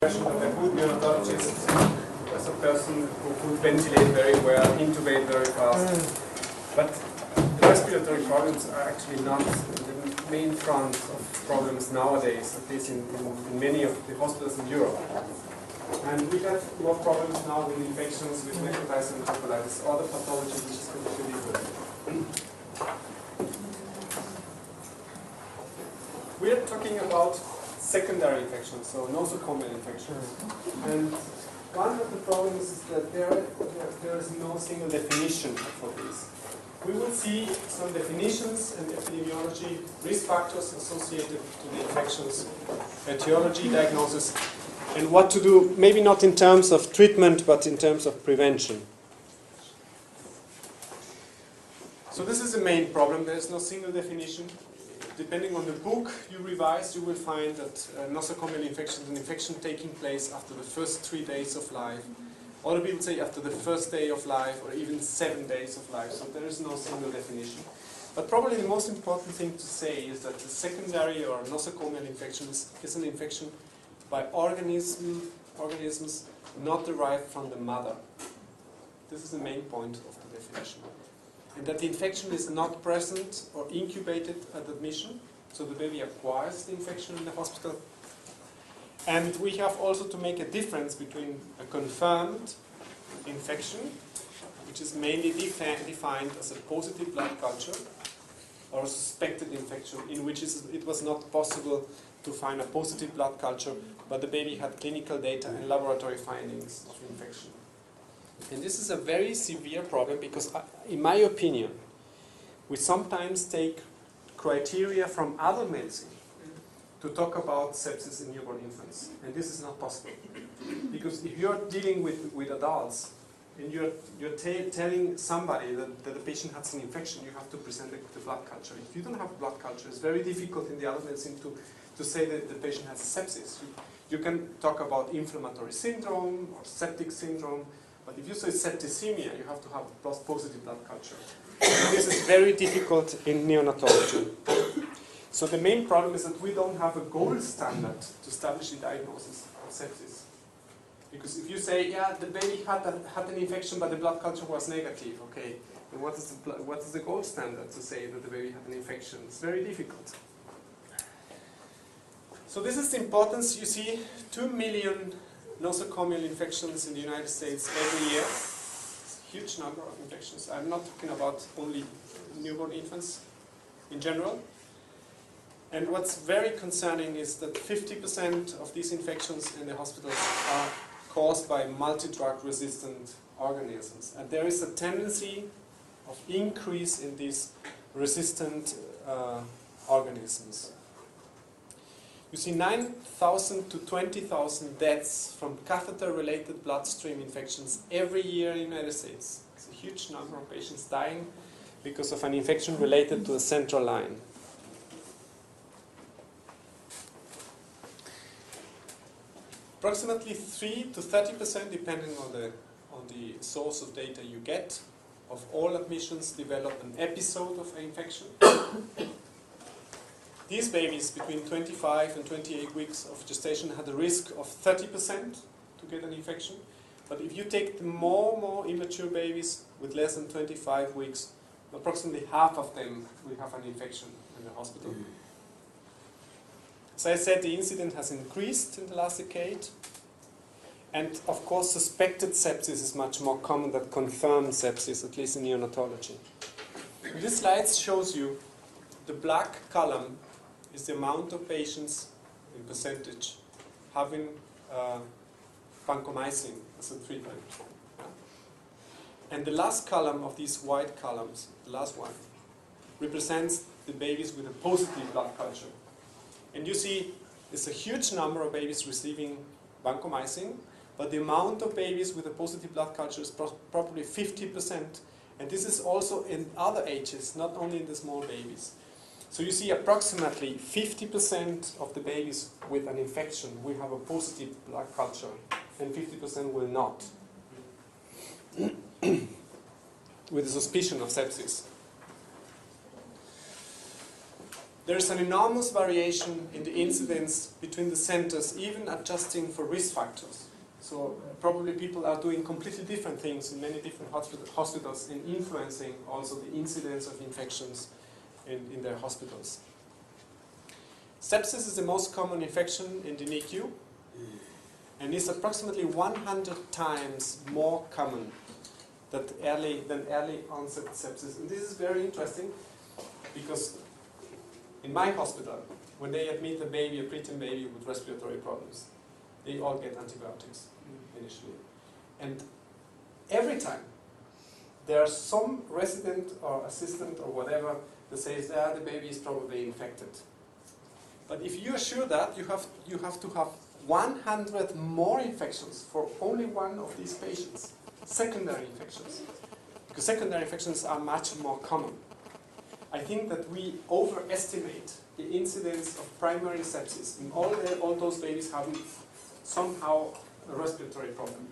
A good neonatologist as a person who could ventilate very well, intubate very fast. But respiratory problems are actually not the main front of problems nowadays, at least in many of the hospitals in Europe. And we have more problems now with infections, with necrotitis and colitis, other pathology which is completely different. We are talking about secondary infections, so nosocomial infections. And one of the problems is that there is no single definition for this. We will see some definitions and epidemiology, risk factors associated to the infections, etiology, diagnosis, and what to do, maybe not in terms of treatment, but in terms of prevention. So this is the main problem. There is no single definition. Depending on the book you revise, you will find that nosocomial infection is an infection taking place after the first 3 days of life. Other people say after the first day of life, or even 7 days of life. So there is no single definition. But probably the most important thing to say is that the secondary or nosocomial infection is an infection by organisms not derived from the mother. This is the main point of the definition. And that the infection is not present or incubated at admission, so the baby acquires the infection in the hospital. And we have also to make a difference between a confirmed infection, which is mainly defined as a positive blood culture, or a suspected infection, in which it was not possible to find a positive blood culture, but the baby had clinical data and laboratory findings of infection. And this is a very severe problem because, in my opinion, we sometimes take criteria from other medicine to talk about sepsis in newborn infants. And this is not possible. Because if you're dealing with adults and you're telling somebody that the patient has an infection, you have to present the blood culture. If you don't have a blood culture, it's very difficult in the other medicine to say that the patient has sepsis. You can talk about inflammatory syndrome or septic syndrome, but if you say septicemia, you have to have positive blood culture. And this is very difficult in neonatology. So the main problem is that we don't have a gold standard to establish the diagnosis of sepsis. Because if you say, yeah, the baby had an infection, but the blood culture was negative, okay, then what is the gold standard to say that the baby had an infection? It's very difficult. So this is the importance. You see 2 million nosocomial infections in the United States every year. It's a huge number of infections. I'm not talking about only newborn infants in general. And what's very concerning is that 50% of these infections in the hospitals are caused by multi-drug resistant organisms. And there is a tendency of increase in these resistant organisms. You see 9,000 to 20,000 deaths from catheter-related bloodstream infections every year in the United States. It's a huge number of patients dying because of an infection related to a central line. Approximately 3 to 30%, depending on the source of data you get, of all admissions develop an episode of infection. These babies between 25 and 28 weeks of gestation had a risk of 30% to get an infection. But if you take the more immature babies with less than 25 weeks, approximately half of them will have an infection in the hospital. As I said, the incidence has increased in the last decade. And of course, suspected sepsis is much more common than confirmed sepsis, at least in neonatology. This slide shows you the black column is the amount of patients in percentage having vancomycin as a treatment. And the last column of these white columns, the last one, represents the babies with a positive blood culture. And you see there's a huge number of babies receiving vancomycin, but the amount of babies with a positive blood culture is probably 50%. And this is also in other ages, not only in the small babies. So you see approximately 50% of the babies with an infection will have a positive blood culture, and 50% will not, with a suspicion of sepsis. There's an enormous variation in the incidence between the centers, even adjusting for risk factors. So probably people are doing completely different things in many different hospitals and influencing also the incidence of infections in their hospitals. Sepsis is the most common infection in the NICU and is approximately 100 times more common than early onset sepsis. And this is very interesting because in my hospital, when they admit a baby, a preterm baby with respiratory problems, they all get antibiotics initially. And every time there's some resident or assistant or whatever that says that the baby is probably infected. But if you are sure that, you have to have 100 more infections for only one of these patients, secondary infections. Because secondary infections are much more common. I think that we overestimate the incidence of primary sepsis in all those babies having somehow a respiratory problem.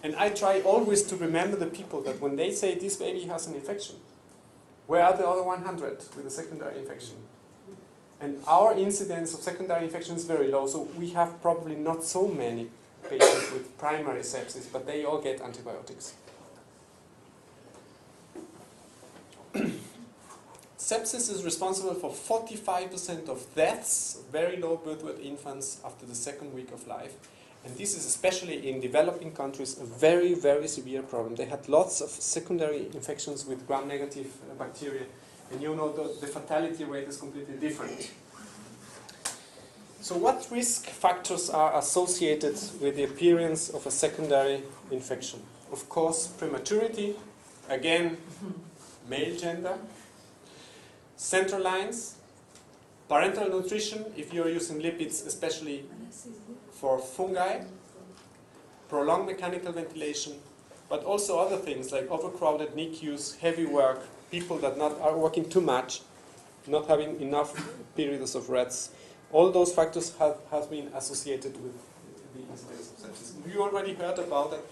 And I try always to remember the people that when they say this baby has an infection, where are the other 100 with a secondary infection? And our incidence of secondary infection is very low, so we have probably not so many patients with primary sepsis, but they all get antibiotics. Sepsis is responsible for 45% of deaths, very low birth weight infants after the second week of life. And this is especially in developing countries a very, very severe problem. They had lots of secondary infections with gram-negative bacteria. And you know the fatality rate is completely different. So what risk factors are associated with the appearance of a secondary infection? Of course, prematurity, again, male gender. Central lines, parental nutrition, if you're using lipids, especially for fungi, prolonged mechanical ventilation, but also other things like overcrowded NICUs, heavy work, people that are working too much, not having enough periods of rest. All those factors have been associated with the incidence of sepsis. You already heard about that.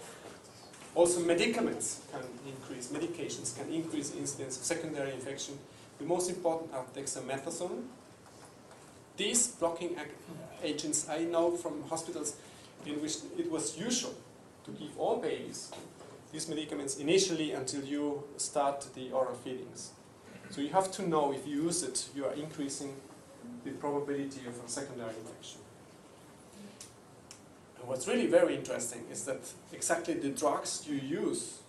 Also medications can increase the incidence of secondary infection. The most important are dexamethasone. These blocking agents, I know from hospitals in which it was usual to give all babies these medicaments initially until you start the oral feedings. So you have to know if you use it, you are increasing the probability of a secondary infection. And what's really very interesting is that exactly the drugs you use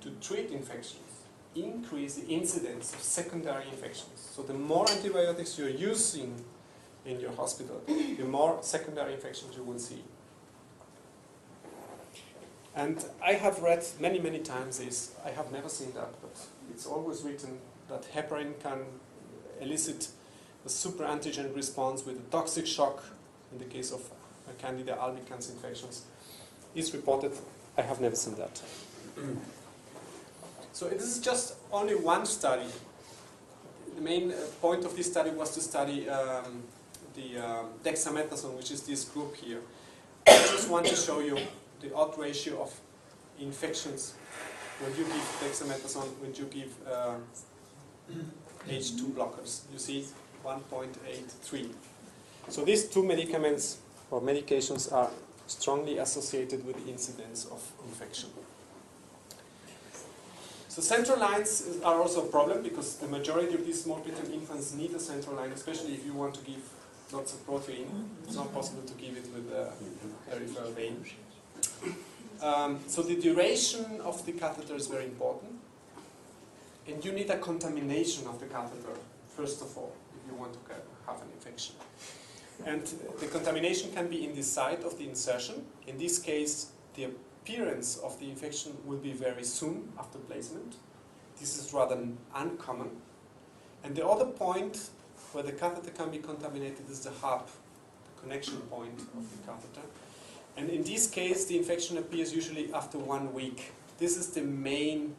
to treat infections increase the incidence of secondary infections. So the more antibiotics you're using in your hospital, the more secondary infections you will see. And I have read many, many times this. I have never seen that, but it's always written that heparin can elicit a super antigen response with a toxic shock in the case of Candida albicans infections. It's reported. I have never seen that. So this is just only one study. The main point of this study was to study the dexamethasone, which is this group here. I just want to show you the odd ratio of infections when you give dexamethasone, when you give H2 blockers. You see 1.83. So these two medicaments or medications are strongly associated with the incidence of infection. So central lines are also a problem because the majority of these small preterm infants need a central line, especially if you want to give lots of protein. It's not possible to give it with a peripheral vein. So the duration of the catheter is very important. And you need a contamination of the catheter, first of all, if you want to have an infection. And the contamination can be in the site of the insertion. In this case, the appearance of the infection will be very soon after placement. This is rather uncommon. And the other point where the catheter can be contaminated is the hub, the connection point of the catheter. And in this case, the infection appears usually after 1 week. This is the main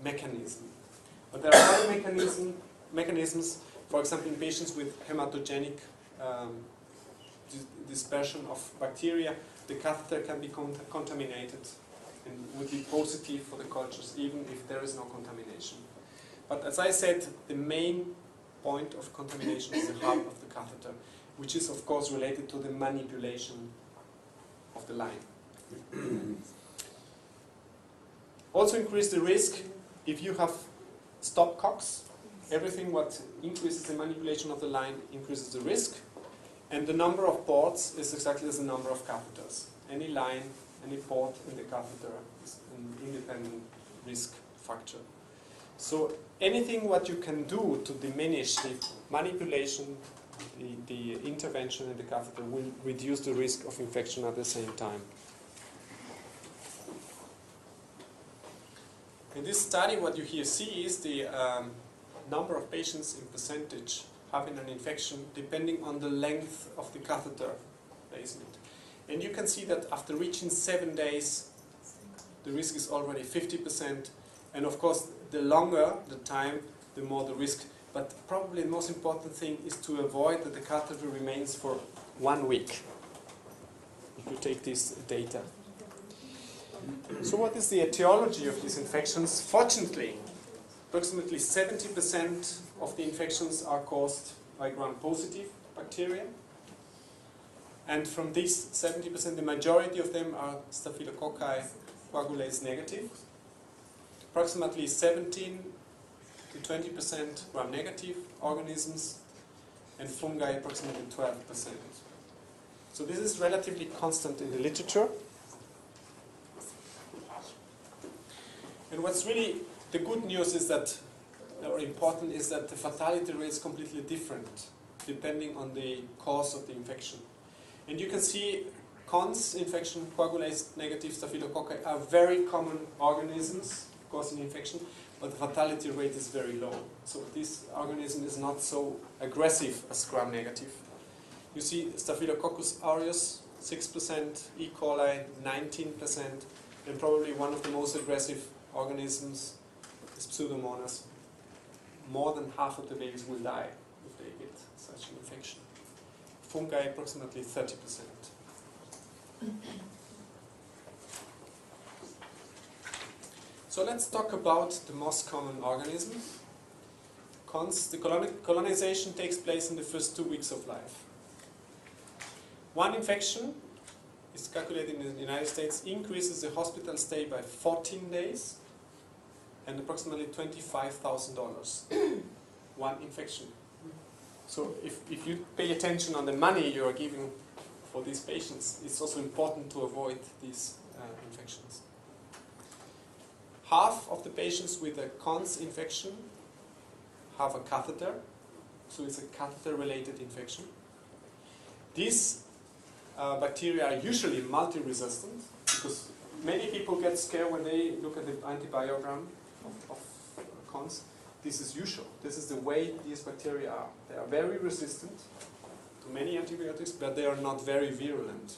mechanism. But there are other mechanisms, for example, in patients with hematogenic dispersion of bacteria, the catheter can be contaminated and would be positive for the cultures even if there is no contamination. But as I said, the main point of contamination is the hub of the catheter, which is of course related to the manipulation of the line. Also increase the risk if you have stopcocks. Everything what increases the manipulation of the line increases the risk, and the number of ports is exactly as the number of catheters. Any line, any port in the catheter is an independent risk factor. So anything what you can do to diminish the manipulation, the intervention in the catheter will reduce the risk of infection at the same time. In this study, what you here see is the number of patients in percentage having an infection depending on the length of the catheter placement. And you can see that after reaching 7 days, the risk is already 50%. And of course, the longer the time, the more the risk. But probably the most important thing is to avoid that the catheter remains for 1 week, if you take this data. So what is the etiology of these infections? Fortunately, approximately 70% of the infections are caused by gram-positive bacteria. And from these 70%, the majority of them are Staphylococci coagulase negative. Approximately 17 to 20% gram-negative organisms, and fungi approximately 12%. So this is relatively constant in the literature. And what's really the good news is that, or important, is that the fatality rate is completely different depending on the cause of the infection. And you can see cons infection, coagulase negative staphylococci are very common organisms causing infection, but the fatality rate is very low. So this organism is not so aggressive as gram-negative. You see Staphylococcus aureus, 6%, E. coli, 19%, and probably one of the most aggressive organisms is Pseudomonas. More than half of the babies will die if they get such an infection. Fungi, approximately 30%. So let's talk about the most common organism. The colonic colonization takes place in the first 2 weeks of life. One infection is calculated in the United States, increases the hospital stay by 14 days and approximately $25,000. One infection. So if you pay attention on the money you are giving for these patients, it's also important to avoid these infections. Half of the patients with a cons infection have a catheter, so it's a catheter-related infection. These bacteria are usually multi-resistant, because many people get scared when they look at the antibiogram of cons. This is usual. This is the way these bacteria are. They are very resistant to many antibiotics, but they are not very virulent.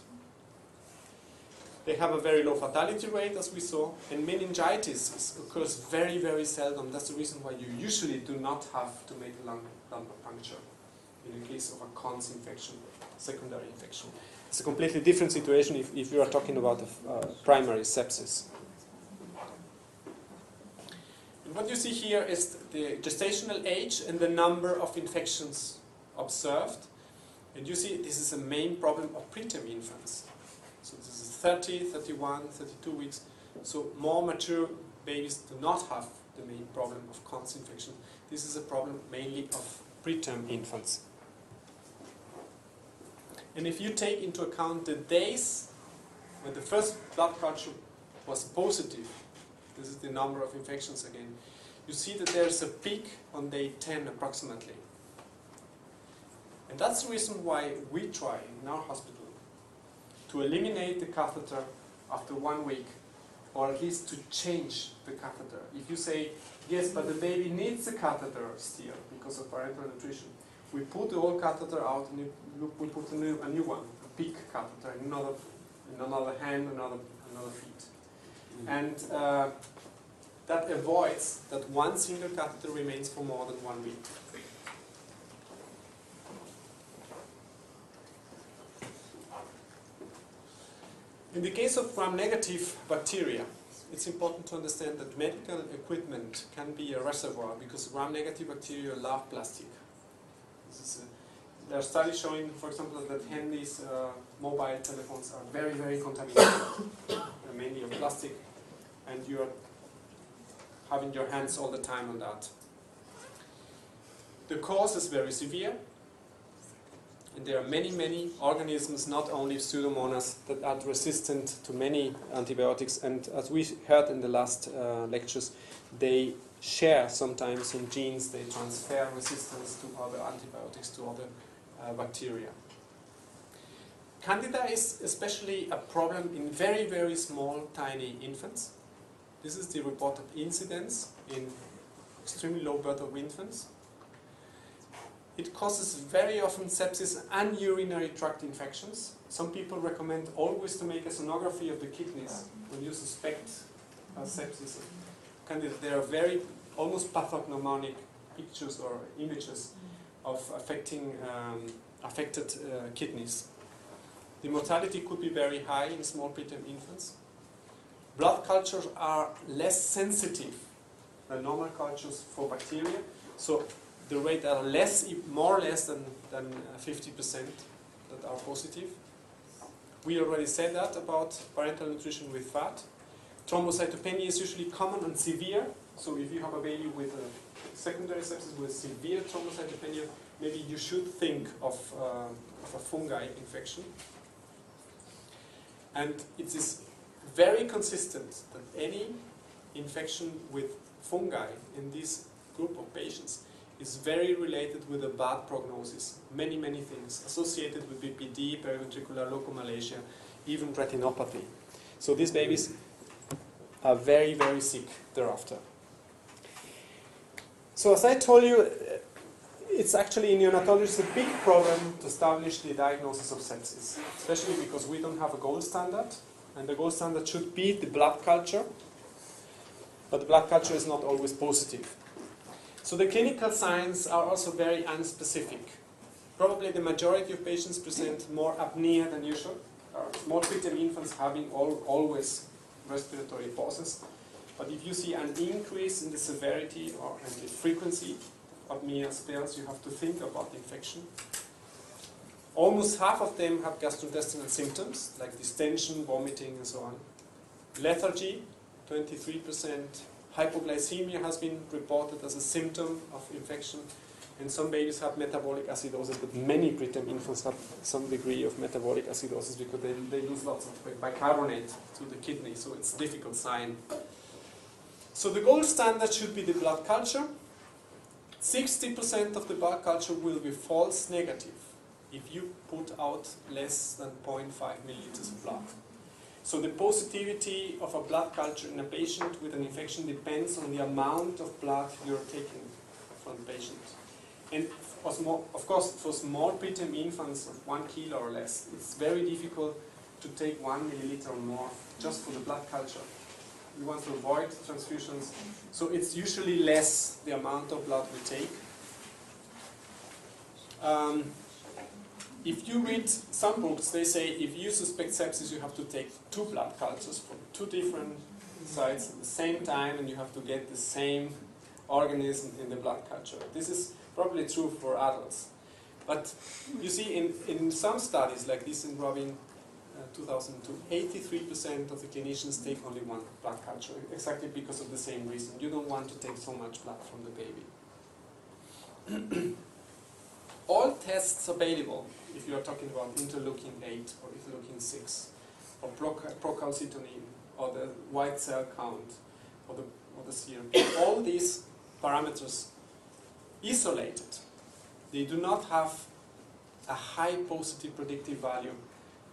They have a very low fatality rate, as we saw, and meningitis occurs very, very seldom. That's the reason why you usually do not have to make a lumbar puncture in the case of a cons infection, secondary infection. It's a completely different situation if you are talking about a primary sepsis. And what you see here is the gestational age and the number of infections observed. And you see this is a main problem of preterm infants. So this is 30, 31, 32 weeks. So more mature babies do not have the main problem of cons infection. This is a problem mainly of preterm infants. And if you take into account the days when the first blood culture was positive, this is the number of infections again, you see that there's a peak on day 10 approximately. And that's the reason why we try in our hospital to eliminate the catheter after 1 week, or at least to change the catheter. If you say, yes, but the baby needs a catheter still because of parenteral nutrition, we put the old catheter out and we put a new one, a big catheter, in another hand, another feet. And that avoids that one single catheter remains for more than 1 week. In the case of gram-negative bacteria, it's important to understand that medical equipment can be a reservoir because gram-negative bacteria love plastic. There are studies showing, for example, that handies, mobile telephones are very, very contaminated. They're mainly of plastic, and you are having your hands all the time on that. The cause is very severe, and there are many, many organisms, not only Pseudomonas, that are resistant to many antibiotics, and as we heard in the last lectures, they share sometimes some genes, they transfer resistance to other antibiotics, to other bacteria. Candida is especially a problem in very, very small, tiny infants. This is the reported incidence in extremely low birth of infants. It causes very often sepsis and urinary tract infections. Some people recommend always to make a sonography of the kidneys when you suspect sepsis of Candida. There are very almost pathognomonic pictures or images of affected kidneys. The mortality could be very high in small preterm infants. Blood cultures are less sensitive than normal cultures for bacteria, so the rate are more or less than 50% that are positive. We already said that about parental nutrition with fat. Thrombocytopenia is usually common and severe, so if you have a baby with a secondary sepsis with severe thrombocytopenia, maybe you should think of a fungi infection. And it is very consistent that any infection with fungi in this group of patients is very related with a bad prognosis. Many, many things associated with BPD, periventricular locomalacia, even retinopathy. So these babies are very, very sick thereafter. So as I told you, it's actually in neonatology it's a big problem to establish the diagnosis of sepsis, especially because we don't have a gold standard, and the gold standard should be the blood culture, but the blood culture is not always positive. So the clinical signs are also very unspecific. Probably the majority of patients present more apnea than usual. Small preterm infants having always respiratory pauses. But if you see an increase in the severity and the frequency of apnea spells, you have to think about infection. Almost half of them have gastrointestinal symptoms, like distension, vomiting, and so on. Lethargy, 23%. Hypoglycemia has been reported as a symptom of infection, and some babies have metabolic acidosis, but many preterm infants have some degree of metabolic acidosis because they lose lots of bicarbonate to the kidney, so it's a difficult sign. So the gold standard should be the blood culture. 60% of the blood culture will be false negative if you put out less than 0.5 milliliters of blood. So the positivity of a blood culture in a patient with an infection depends on the amount of blood you're taking from the patient. And of course, for small preterm infants of 1 kilo or less, it's very difficult to take 1 milliliter or more just for the blood culture. We want to avoid transfusions, so it's usually less the amount of blood we take. If you read some books, they say if you suspect sepsis, you have to take 2 blood cultures from 2 different sites at the same time, and you have to get the same organism in the blood culture. This is probably true for adults. But you see, in some studies, like this in Robin 2002, 83% of the clinicians take only 1 blood culture, exactly because of the same reason. You don't want to take so much blood from the baby. All tests available, if you are talking about interleukin 8 or interleukin 6, or procalcitonin, or the white cell count, or the serum, all these parameters isolated, they do not have a high positive predictive value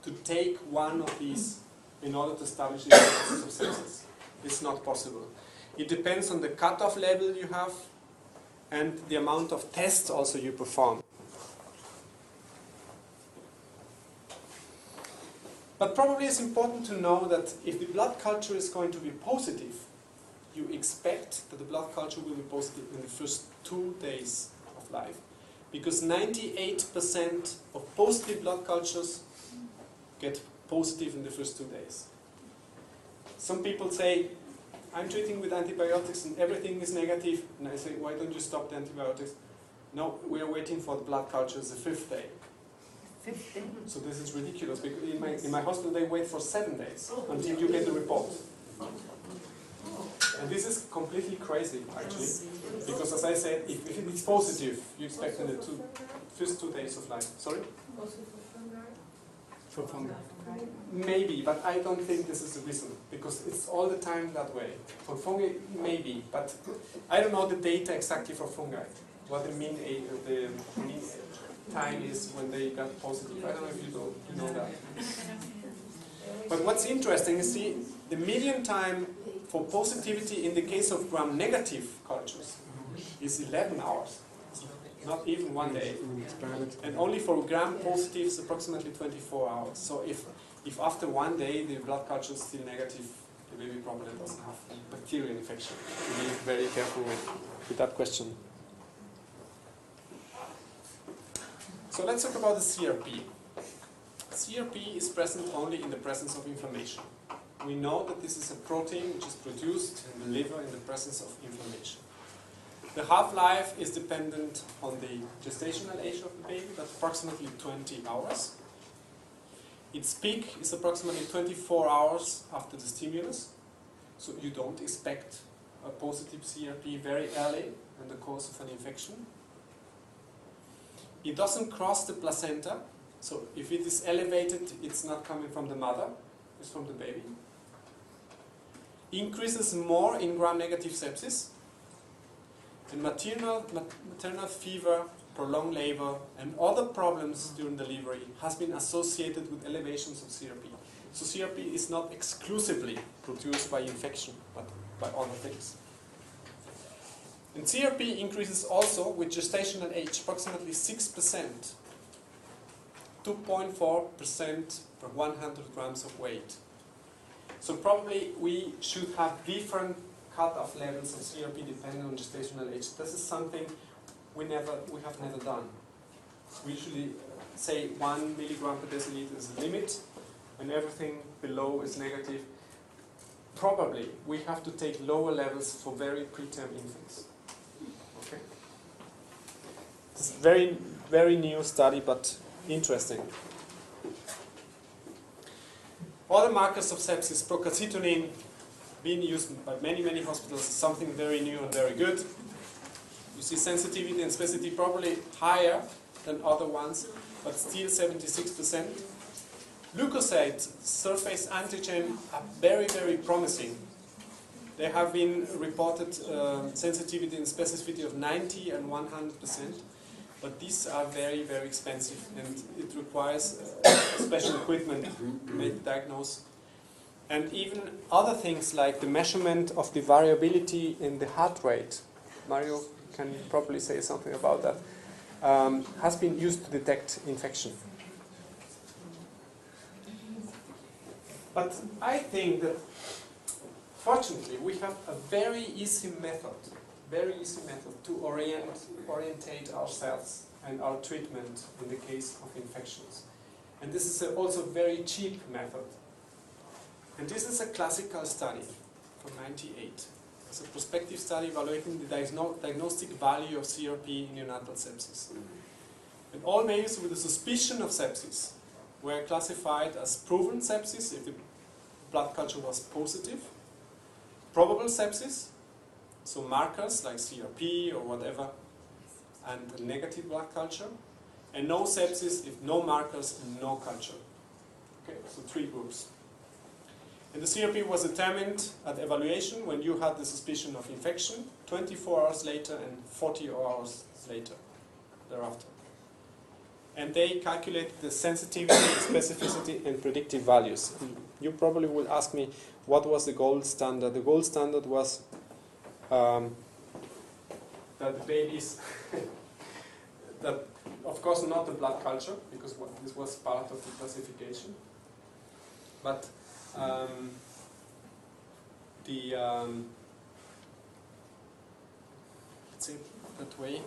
to take one of these in order to establish the diagnosis of sepsis. It's not possible. It depends on the cutoff level you have and the amount of tests also you perform. But probably it's important to know that if the blood culture is going to be positive, you expect that the blood culture will be positive in the first 2 days of life. Because 98% of positive blood cultures get positive in the first 2 days. Some people say, I'm treating with antibiotics and everything is negative, and I say, why don't you stop the antibiotics? No, we are waiting for the blood cultures the 5th day. 5th day? So this is ridiculous, because in my hospital they wait for 7 days until you get the report. And this is completely crazy, actually, because as I said, if it is positive, you expect in the first 2 days of life. Sorry? Also for fungi? For fungi. Maybe, but I don't think this is the reason, because it's all the time that way. For fungi, maybe, but I don't know the data exactly for fungi. What the mean time is when they got positive. I don't know if you know that. But what's interesting is, see, the median time for positivity in the case of gram-negative cultures is 11 hours. Not even 1 day. And only for gram-positives, approximately 24 hours. So if after 1 day the blood culture is still negative, the baby probably doesn't have bacterial infection. Be very careful with that question. So let's talk about the CRP. CRP is present only in the presence of inflammation. We know that this is a protein which is produced in the liver in the presence of inflammation. The half-life is dependent on the gestational age of the baby, that's approximately 20 hours. Its peak is approximately 24 hours after the stimulus, so you don't expect a positive CRP very early in the course of an infection. It doesn't cross the placenta, so if it is elevated, it's not coming from the mother, it's from the baby. Increases more in gram-negative sepsis, and maternal fever, prolonged labor, and other problems during delivery has been associated with elevations of CRP. So CRP is not exclusively produced by infection, but by other things. And CRP increases also with gestational age, approximately 6%, 2.4% per 100 grams of weight. So probably we should have different cutoff levels of CRP depending on gestational age. This is something we have never done. We usually say 1 milligram per deciliter is the limit, and everything below is negative. Probably we have to take lower levels for very preterm infants. Okay? It's a very, very new study, but interesting. Other markers of sepsis, procalcitonin, being used by many, many hospitals, is something very new and very good. You see sensitivity and specificity probably higher than other ones, but still 76%. Leukocyte surface antigen are very, very promising. They have been reported sensitivity and specificity of 90 and 100%, but these are very, very expensive, and it requires special equipment to make the diagnosis. And even other things like the measurement of the variability in the heart rate, Mario can probably say something about that, has been used to detect infection. But I think that fortunately we have a very easy method to orientate ourselves and our treatment in the case of infections. And this is also a very cheap method. And this is a classical study from '98. It's a prospective study evaluating the diagnostic value of CRP in neonatal sepsis. And all babies with a suspicion of sepsis were classified as proven sepsis if the blood culture was positive, probable sepsis, so markers like CRP or whatever, and a negative blood culture, and no sepsis if no markers and no culture. Okay, so 3 groups. And the CRP was determined at evaluation when you had the suspicion of infection, 24 hours later and 40 hours later thereafter. And they calculated the sensitivity, specificity, and predictive values. You probably will ask me, what was the gold standard? The gold standard was that the babies, that of course not the blood culture, because this was part of the classification, but let's say that way.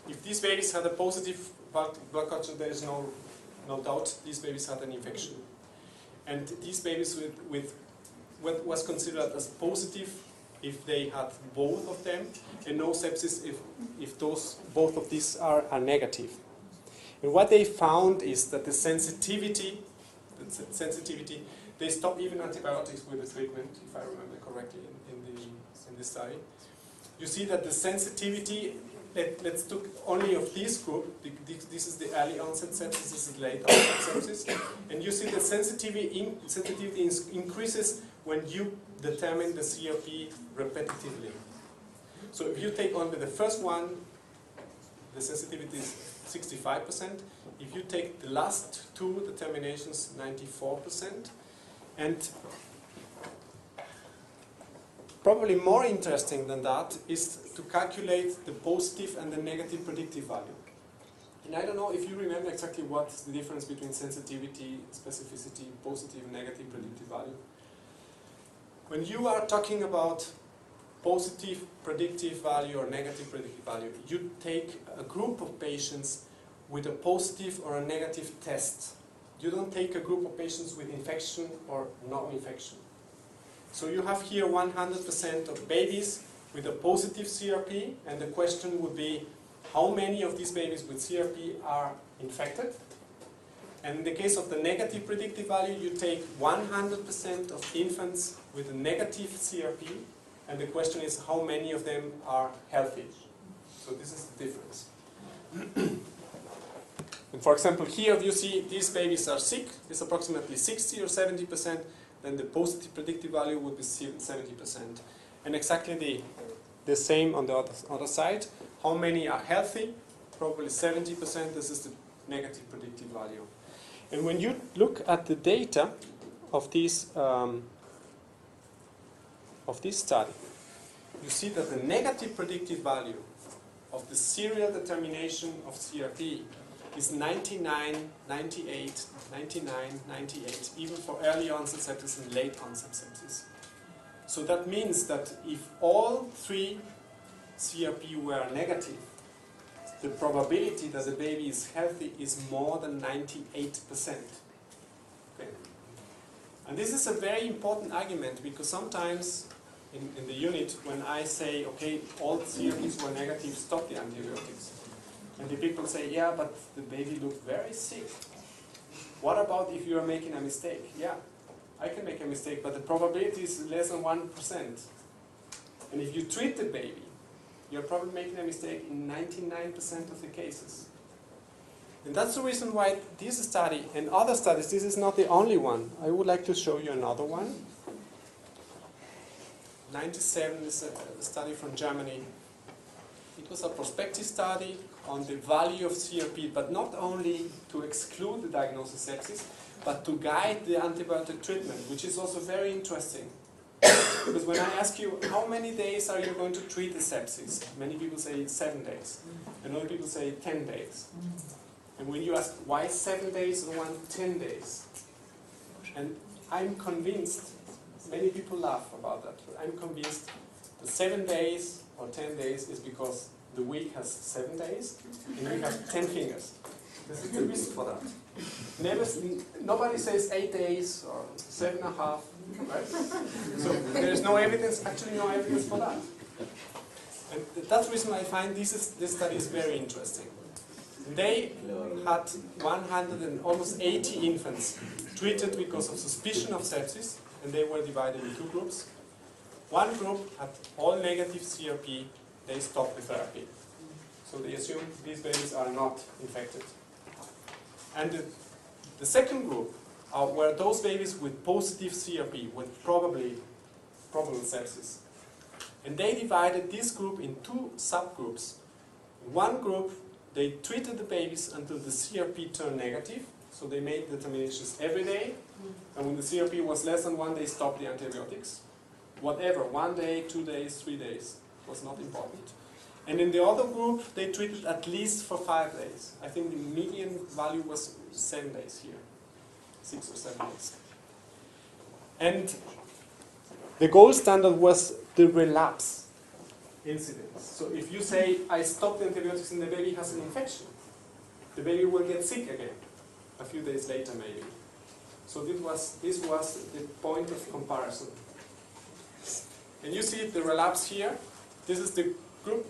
If these babies had a positive blood culture, there is no doubt these babies had an infection. And these babies with what was considered as positive if they had both of them, and no sepsis if both of these are negative. And what they found is that the sensitivity, they stopped even antibiotics with the treatment, if I remember correctly, in this study. You see that the sensitivity, let's look only of this group. This is the early onset sepsis, this is late onset sepsis. And you see the sensitivity increases when you determine the CRP repetitively. So if you take only the first one, the sensitivity is 65%. If you take the last two determinations, 94%. And probably more interesting than that is to calculate the positive and the negative predictive value. And I don't know if you remember exactly what's the difference between sensitivity, specificity, positive and negative predictive value. When you are talking about positive predictive value or negative predictive value, you take a group of patients with a positive or a negative test. You don't take a group of patients with infection or no infection. So you have here 100% of babies with a positive CRP, and the question would be, how many of these babies with CRP are infected? And in the case of the negative predictive value, you take 100% of infants with a negative CRP, and the question is, how many of them are healthy? So this is the difference. And for example, here you see these babies are sick, it's approximately 60 or 70%, then the positive predictive value would be 70%. And exactly the same on the other side. How many are healthy? Probably 70%, this is the negative predictive value. And when you look at the data of this study, you see that the negative predictive value of the serial determination of CRP is 99, 98, 99, 98, even for early onset sepsis and late onset sepsis. So that means that if all three CRP were negative, the probability that the baby is healthy is more than 98%. Okay. And this is a very important argument, because sometimes in the unit, when I say, okay, all CRPs were negative, stop the antibiotics. And the people say, yeah, but the baby looked very sick. What about if you are making a mistake? Yeah, I can make a mistake, but the probability is less than 1%. And if you treat the baby, you're probably making a mistake in 99% of the cases. And that's the reason why this study and other studies, this is not the only one. I would like to show you another one. 97 is a study from Germany. It was a prospective study on the value of CRP, but not only to exclude the diagnosis sepsis, but to guide the antibiotic treatment, which is also very interesting. Because when I ask you, how many days are you going to treat the sepsis? Many people say 7 days, and other people say 10 days. And when you ask, why 7 days and 10 days? And I'm convinced, many people laugh about that, but I'm convinced that 7 days or 10 days is because the week has 7 days, and we have 10 fingers. This is the reason for that. Nobody says 8 days or 7.5, right? So there is no evidence, actually no evidence for that. And that's the reason I find this study is very interesting. They had 180 infants treated because of suspicion of sepsis, and they were divided in 2 groups. One group had all negative CRP, they stopped the therapy. So they assumed these babies are not infected. And the second group were those babies with positive CRP, with probable sepsis. And they divided this group in 2 subgroups. In one group, they treated the babies until the CRP turned negative, so they made determinations every day, and when the CRP was less than 1, they stopped the antibiotics. Whatever, 1 day, 2 days, 3 days, was not important. And in the other group, they treated at least for 5 days. I think the median value was 7 days here, 6 or 7 days. And the gold standard was the relapse incidence. So if you say, I stopped the antibiotics and the baby has an infection, the baby will get sick again, a few days later maybe. So this was the point of comparison. And you see the relapse here. This is the group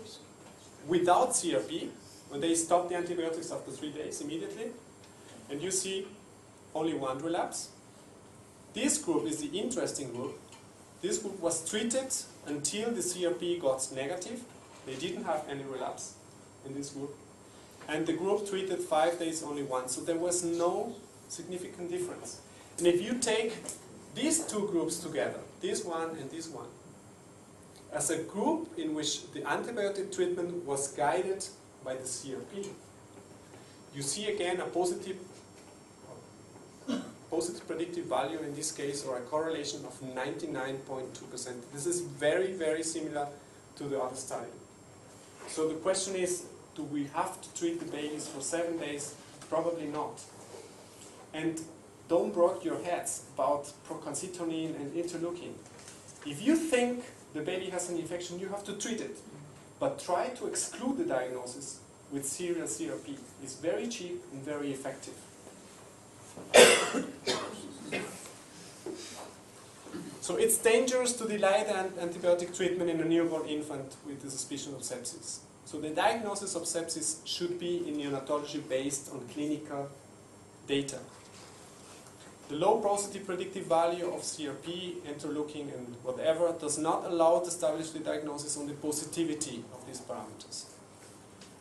without CRP, when they stop the antibiotics after 3 days immediately. And you see only one relapse. This group is the interesting group. This group was treated until the CRP got negative. They didn't have any relapse in this group. And the group treated 5 days only one. So there was no significant difference. And if you take these two groups together, this one and this one, as a group in which the antibiotic treatment was guided by the CRP, you see again a positive predictive value in this case, or a correlation of 99.2%. This is very, very similar to the other study. So the question is, do we have to treat the babies for 7 days? Probably not. And don't break your heads about procalcitonin and interleukin. If you think the baby has an infection, you have to treat it. But try to exclude the diagnosis with serial CRP. It's very cheap and very effective. So it's dangerous to delay the antibiotic treatment in a newborn infant with the suspicion of sepsis. So the diagnosis of sepsis should be in neonatology based on clinical data. The low positive predictive value of CRP, interleukin, and whatever does not allow to establish the diagnosis on the positivity of these parameters.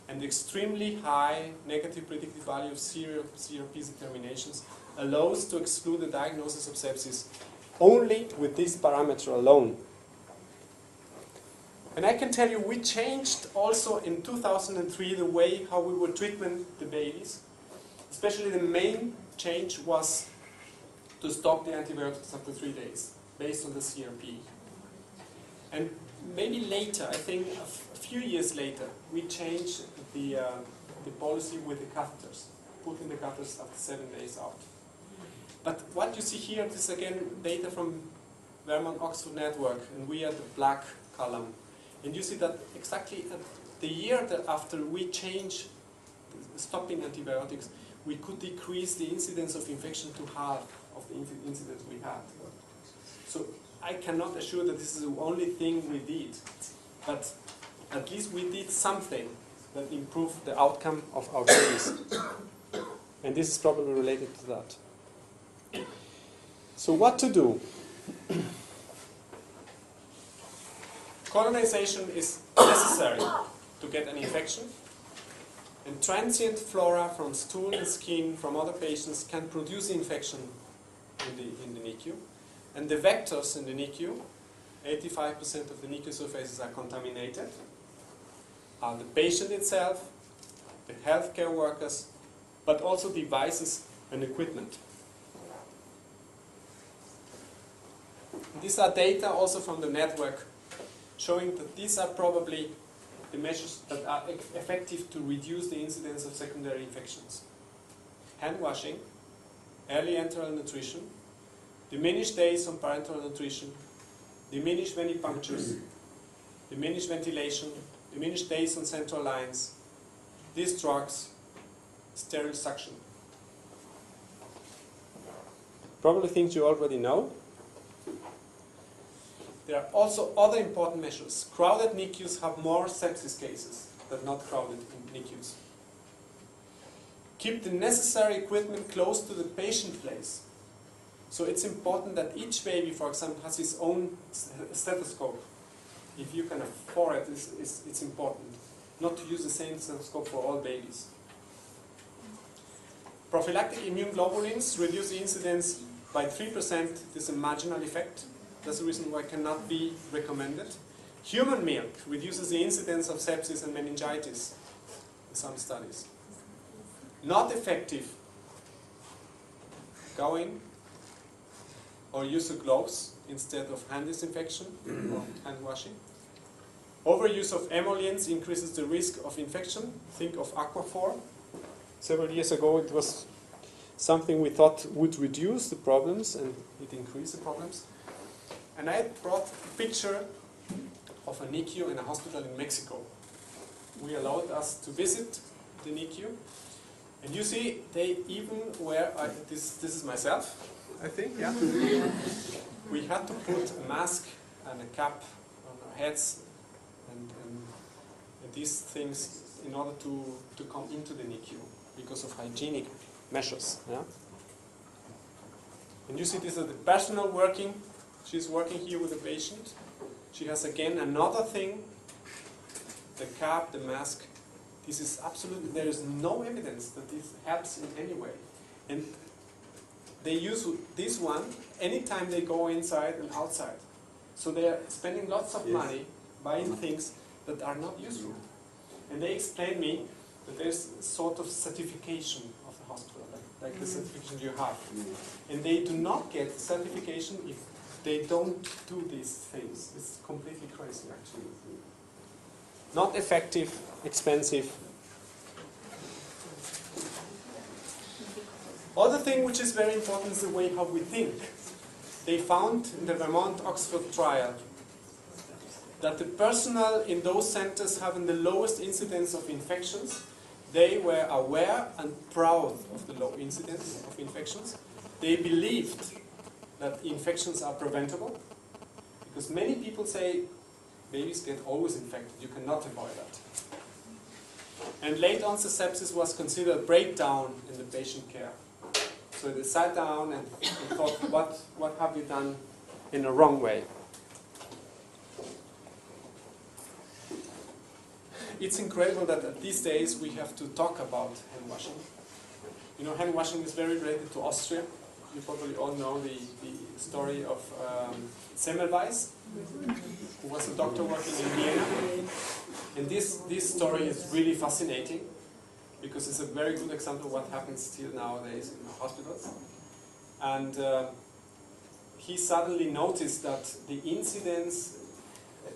And the extremely high negative predictive value of serial CRP determinations allows to exclude the diagnosis of sepsis only with this parameter alone. And I can tell you, we changed also in 2003 the way how we would treatment the babies. Especially the main change was to stop the antibiotics after 3 days, based on the CRP. And maybe later, I think a few years later, we changed the policy with the catheters, putting the catheters after 7 days out. But what you see here, this is again data from Vermont-Oxford network, and we are the black column. And you see that exactly at the year that after we changed stopping antibiotics, we could decrease the incidence of infection to half of the incidence we had. So I cannot assure that this is the only thing we did, but at least we did something that improved the outcome of our babies. And this is probably related to that. So what to do? Colonization is necessary to get an infection, and transient flora from stool and skin from other patients can produce infection in the NICU. And the vectors in the NICU, 85% of the NICU surfaces are contaminated, are the patient itself, the healthcare workers, but also devices and equipment. These are data also from the network showing that these are probably the measures that are effective to reduce the incidence of secondary infections. Hand washing, early enteral nutrition, diminished days on parenteral nutrition, diminished venipunctures, diminished ventilation, diminished days on central lines, these drugs, sterile suction. Probably things you already know. There are also other important measures. Crowded NICUs have more sepsis cases than not crowded NICUs. Keep the necessary equipment close to the patient place. So it's important that each baby, for example, has his own stethoscope. If you can afford it, it's important. Not to use the same stethoscope for all babies. Prophylactic immune globulins reduce the incidence by 3%. This is a marginal effect. That's the reason why it cannot be recommended. Human milk reduces the incidence of sepsis and meningitis in some studies. Not effective, gowing or use of gloves instead of hand disinfection or hand washing. Overuse of emollients increases the risk of infection. Think of Aquaphor. Several years ago it was something we thought would reduce the problems, and it increased the problems. And I brought a picture of a NICU in a hospital in Mexico. We allowed us to visit the NICU. And you see, they even wear, this is myself, I think, yeah. We had to put a mask and a cap heads and these things in order to come into the NICU because of hygienic measures. Yeah? And you see this is the personal working. She's working here with the patient. She has again another thing, the cap, the mask. This is absolutely, there is no evidence that this helps in any way. And they use this one anytime they go inside and outside. So they are spending lots of money buying things that are not useful. And they explain me that there's sort of certification of the hospital, like the certification you have. And they do not get certification if they don't do these things. It's completely crazy, actually. Not effective, expensive. Other thing which is very important is the way how we think. They found in the Vermont-Oxford trial that the personnel in those centers having the lowest incidence of infections, they were aware and proud of the low incidence of infections. They believed that infections are preventable, because many people say babies get always infected, you cannot avoid that. And late onset sepsis was considered a breakdown in the patient care. So they sat down and thought, what have you done in a wrong way? It's incredible that these days we have to talk about hand washing. You know, hand washing is very related to Austria. You probably all know the story of Semmelweis, who was a doctor working in Vienna. And this story is really fascinating, because it's a very good example of what happens still nowadays in hospitals. And he suddenly noticed that the incidence,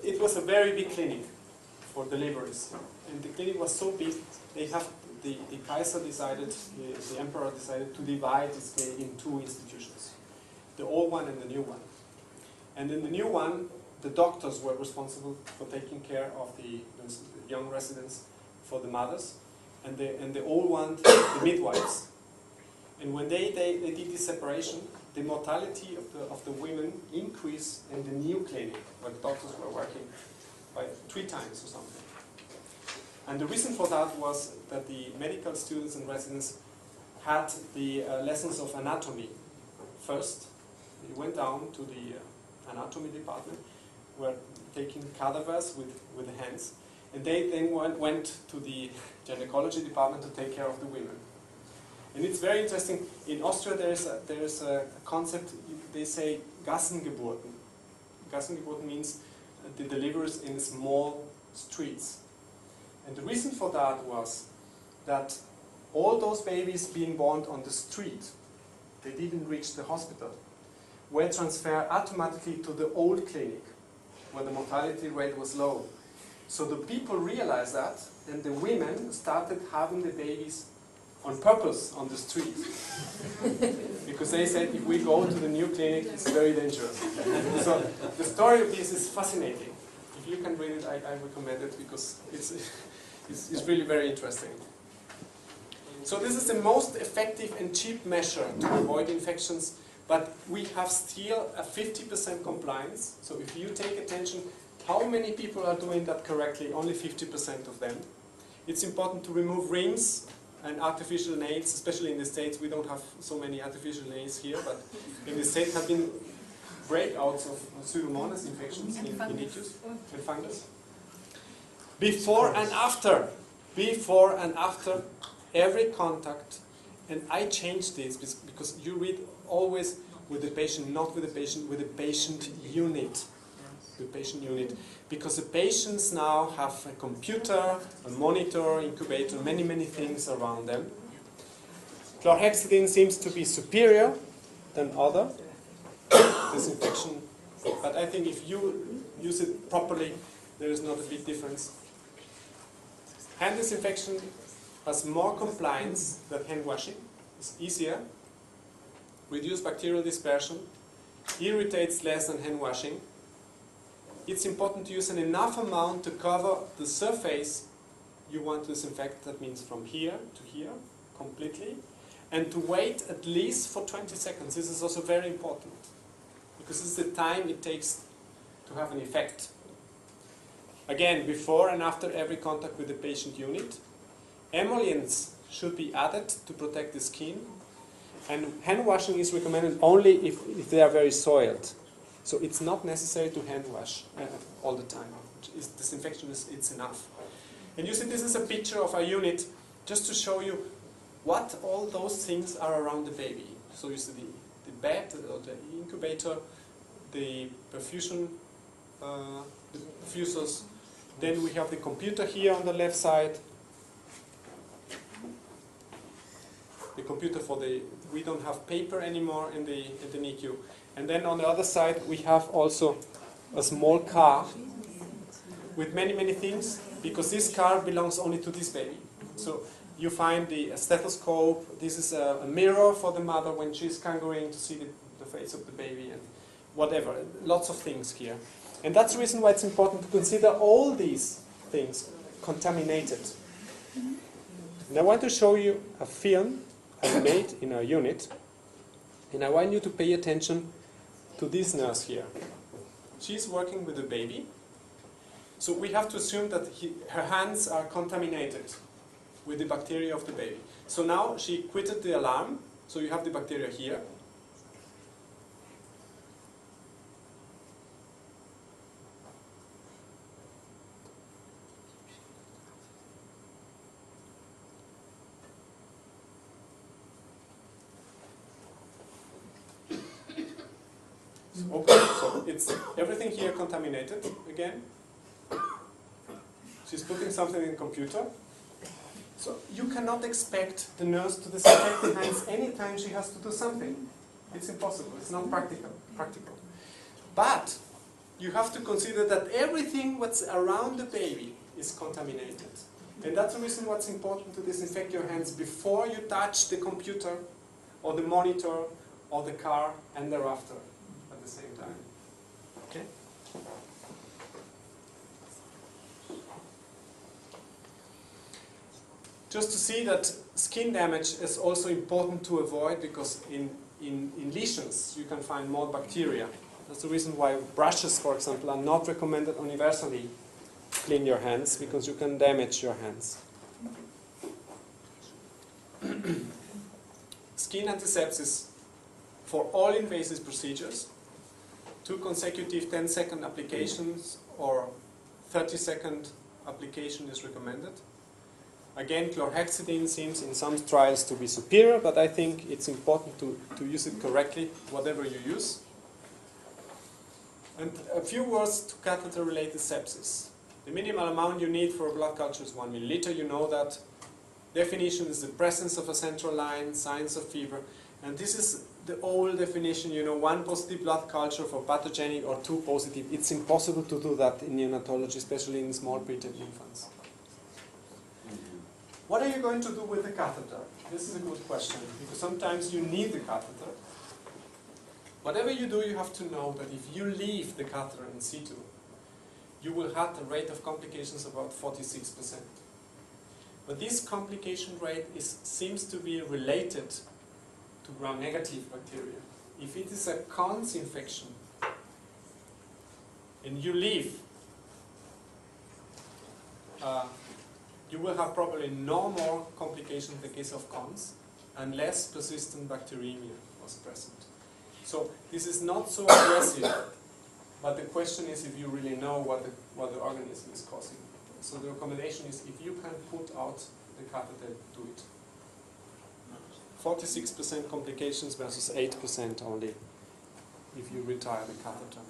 it was a very big clinic for deliveries. And the clinic was so big, they have, the Kaiser decided, the emperor decided to divide this clinic in two institutions. The old one and the new one. And in the new one, the doctors were responsible for taking care of the young residents, for the mothers. And the old one, the midwives. And when they did this separation, the mortality of the women increased in the new clinic, where the doctors were working, by 3 times or something. And the reason for that was that the medical students and residents had the lessons of anatomy first. They went down to the anatomy department, were taking cadavers with the hands. And they then went to the gynecology department to take care of the women. And it's very interesting. In Austria, there is a concept. They say Gassengeburten. Gassengeburten means the deliveries in small streets. And the reason for that was that all those babies being born on the street, they didn't reach the hospital, were transferred automatically to the old clinic, where the mortality rate was low. So the people realized that, and the women started having the babies on purpose on the street. Because they said, if we go to the new clinic, it's very dangerous. So the story of this is fascinating. If you can read it, I recommend it, because it's really very interesting. So this is the most effective and cheap measure to avoid infections, but we have still a 50% compliance. So if you take attention, how many people are doing that correctly? Only 50% of them. It's important to remove rings and artificial nails, especially in the States. We don't have so many artificial nails here, but in the States have been breakouts of Pseudomonas infections in NICUs and fungus. Before and after, every contact, and I changed this because you read always with the patient, not with the patient, with the patient unit. The patient unit, because the patients now have a computer, a monitor, incubator, many things around them. Chlorhexidine seems to be superior than other disinfection, but I think if you use it properly, there is not a big difference. Hand disinfection has more compliance than hand washing. It's easier, reduce bacterial dispersion, irritates less than hand washing. It's important to use an enough amount to cover the surface you want to disinfect. That means from here to here, completely. And to wait at least for 20 seconds. This is also very important, because this is the time it takes to have an effect. again, before and after every contact with the patient unit. Emollients should be added to protect the skin. And hand washing is recommended only if they are very soiled. So it's not necessary to hand wash all the time. Disinfection it's enough. And you see, this is a picture of a unit just to show you what all those things are around the baby. So you see the bed, or the incubator, the perfusion, the perfusers. Then we have the computer here on the left side. The computer we don't have paper anymore in the NICU. And then on the other side we have also a small car with many, many things, because this car belongs only to this baby. So you find the stethoscope, this is a mirror for the mother when she's kangarooing to see the face of the baby, and whatever, lots of things here. And that's the reason why it's important to consider all these things contaminated. And I want to show you a film I made in our unit, and I want you to pay attention to this nurse here. She's working with a baby, so we have to assume that her hands are contaminated with the bacteria of the baby. So now she quitted the alarm, so you have the bacteria here. Okay, so it's everything here contaminated again. She's putting something in the computer. So you cannot expect the nurse to disinfect the hands anytime she has to do something. It's impossible. It's not practical. But you have to consider that everything what's around the baby is contaminated. And that's the reason why it's important to disinfect your hands before you touch the computer or the monitor or the car, and thereafter at the same time. Okay? Just to see that skin damage is also important to avoid, because in lesions you can find more bacteria. That's the reason why brushes, for example, are not recommended universally to clean your hands, because you can damage your hands. Skin antisepsis for all invasive procedures. 2 consecutive 10-second applications or 30-second application is recommended. Again, chlorhexidine seems in some trials to be superior, but I think it's important to use it correctly, whatever you use. And a few words to catheter-related sepsis. The minimal amount you need for a blood culture is 1 milliliter. You know that. Definition is the presence of a central line, signs of fever. And this is the old definition, you know, 1 positive blood culture for pathogenic or 2 positive. It's impossible to do that in neonatology, especially in small preterm infants. What are you going to do with the catheter? This is a good question, because sometimes you need the catheter. Whatever you do, you have to know that if you leave the catheter in situ, you will have a rate of complications of about 46%. But this complication rate seems to be related to gram-negative bacteria. If it is a cons infection and you leave, you will have probably no more complications in the case of cons unless persistent bacteremia was present. So this is not so aggressive, but the question is if you really know what the organism is causing. So the recommendation is if you can put out the catheter, do it. 46% complications versus 8% only if you retire the catheter.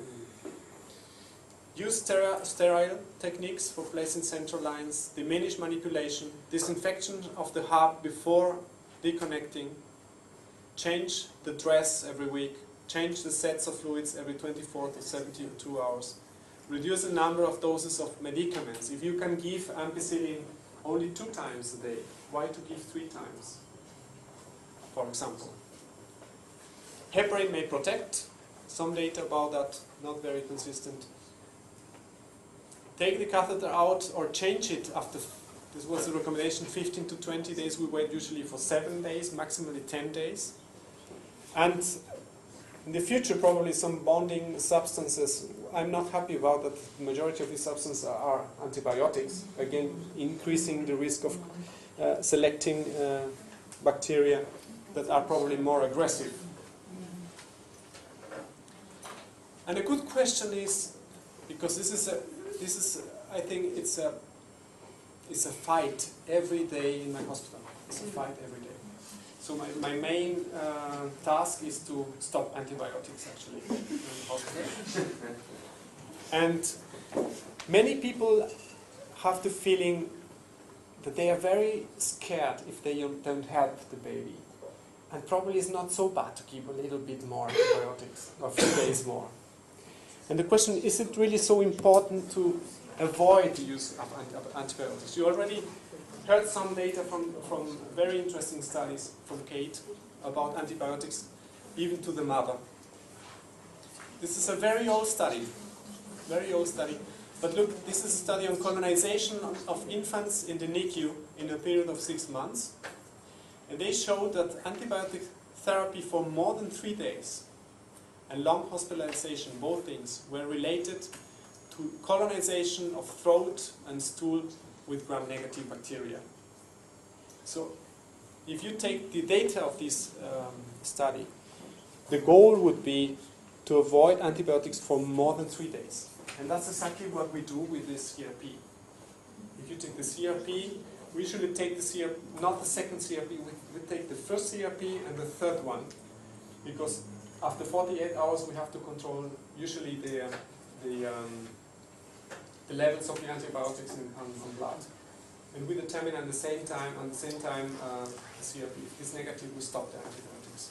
Use sterile techniques for placing central lines, diminish manipulation, disinfection of the hub before deconnecting, change the dress every week, change the sets of fluids every 24 to 72 hours, reduce the number of doses of medicaments. If you can give ampicillin only 2 times a day, why to give 3 times, for example? Heparin may protect, some data about that, not very consistent. Take the catheter out or change it after, this was the recommendation, 15 to 20 days. We wait usually for 7 days, maximally 10 days. And In the future, probably some bonding substances. I'm not happy about that. The majority of these substances are antibiotics, again increasing the risk of selecting bacteria that are probably more aggressive. And a good question is, because this is I think it's a fight every day in my hospital. It's a fight every day. So my main task is to stop antibiotics actually in the hospital. And many people have the feeling that they are very scared if they don't help the baby. And probably it's not so bad to give a little bit more antibiotics, or a few days more. And the question, is it really so important to avoid the use of antibiotics? You already heard some data from very interesting studies from Kate about antibiotics, even to the mother. This is a very old study. But look, this is a study on colonization of infants in the NICU in a period of 6 months. And they showed that antibiotic therapy for more than 3 days and long hospitalization, both things, were related to colonization of throat and stool with gram-negative bacteria. So if you take the data of this study, the goal would be to avoid antibiotics for more than 3 days. And that's exactly what we do with this CRP. If you take the CRP, we usually take the CRP, not the second CRP, we take the first CRP and the third one, because after 48 hours we have to control usually the levels of the antibiotics on blood. And we determine at the same time the CRP. If it's negative, we stop the antibiotics.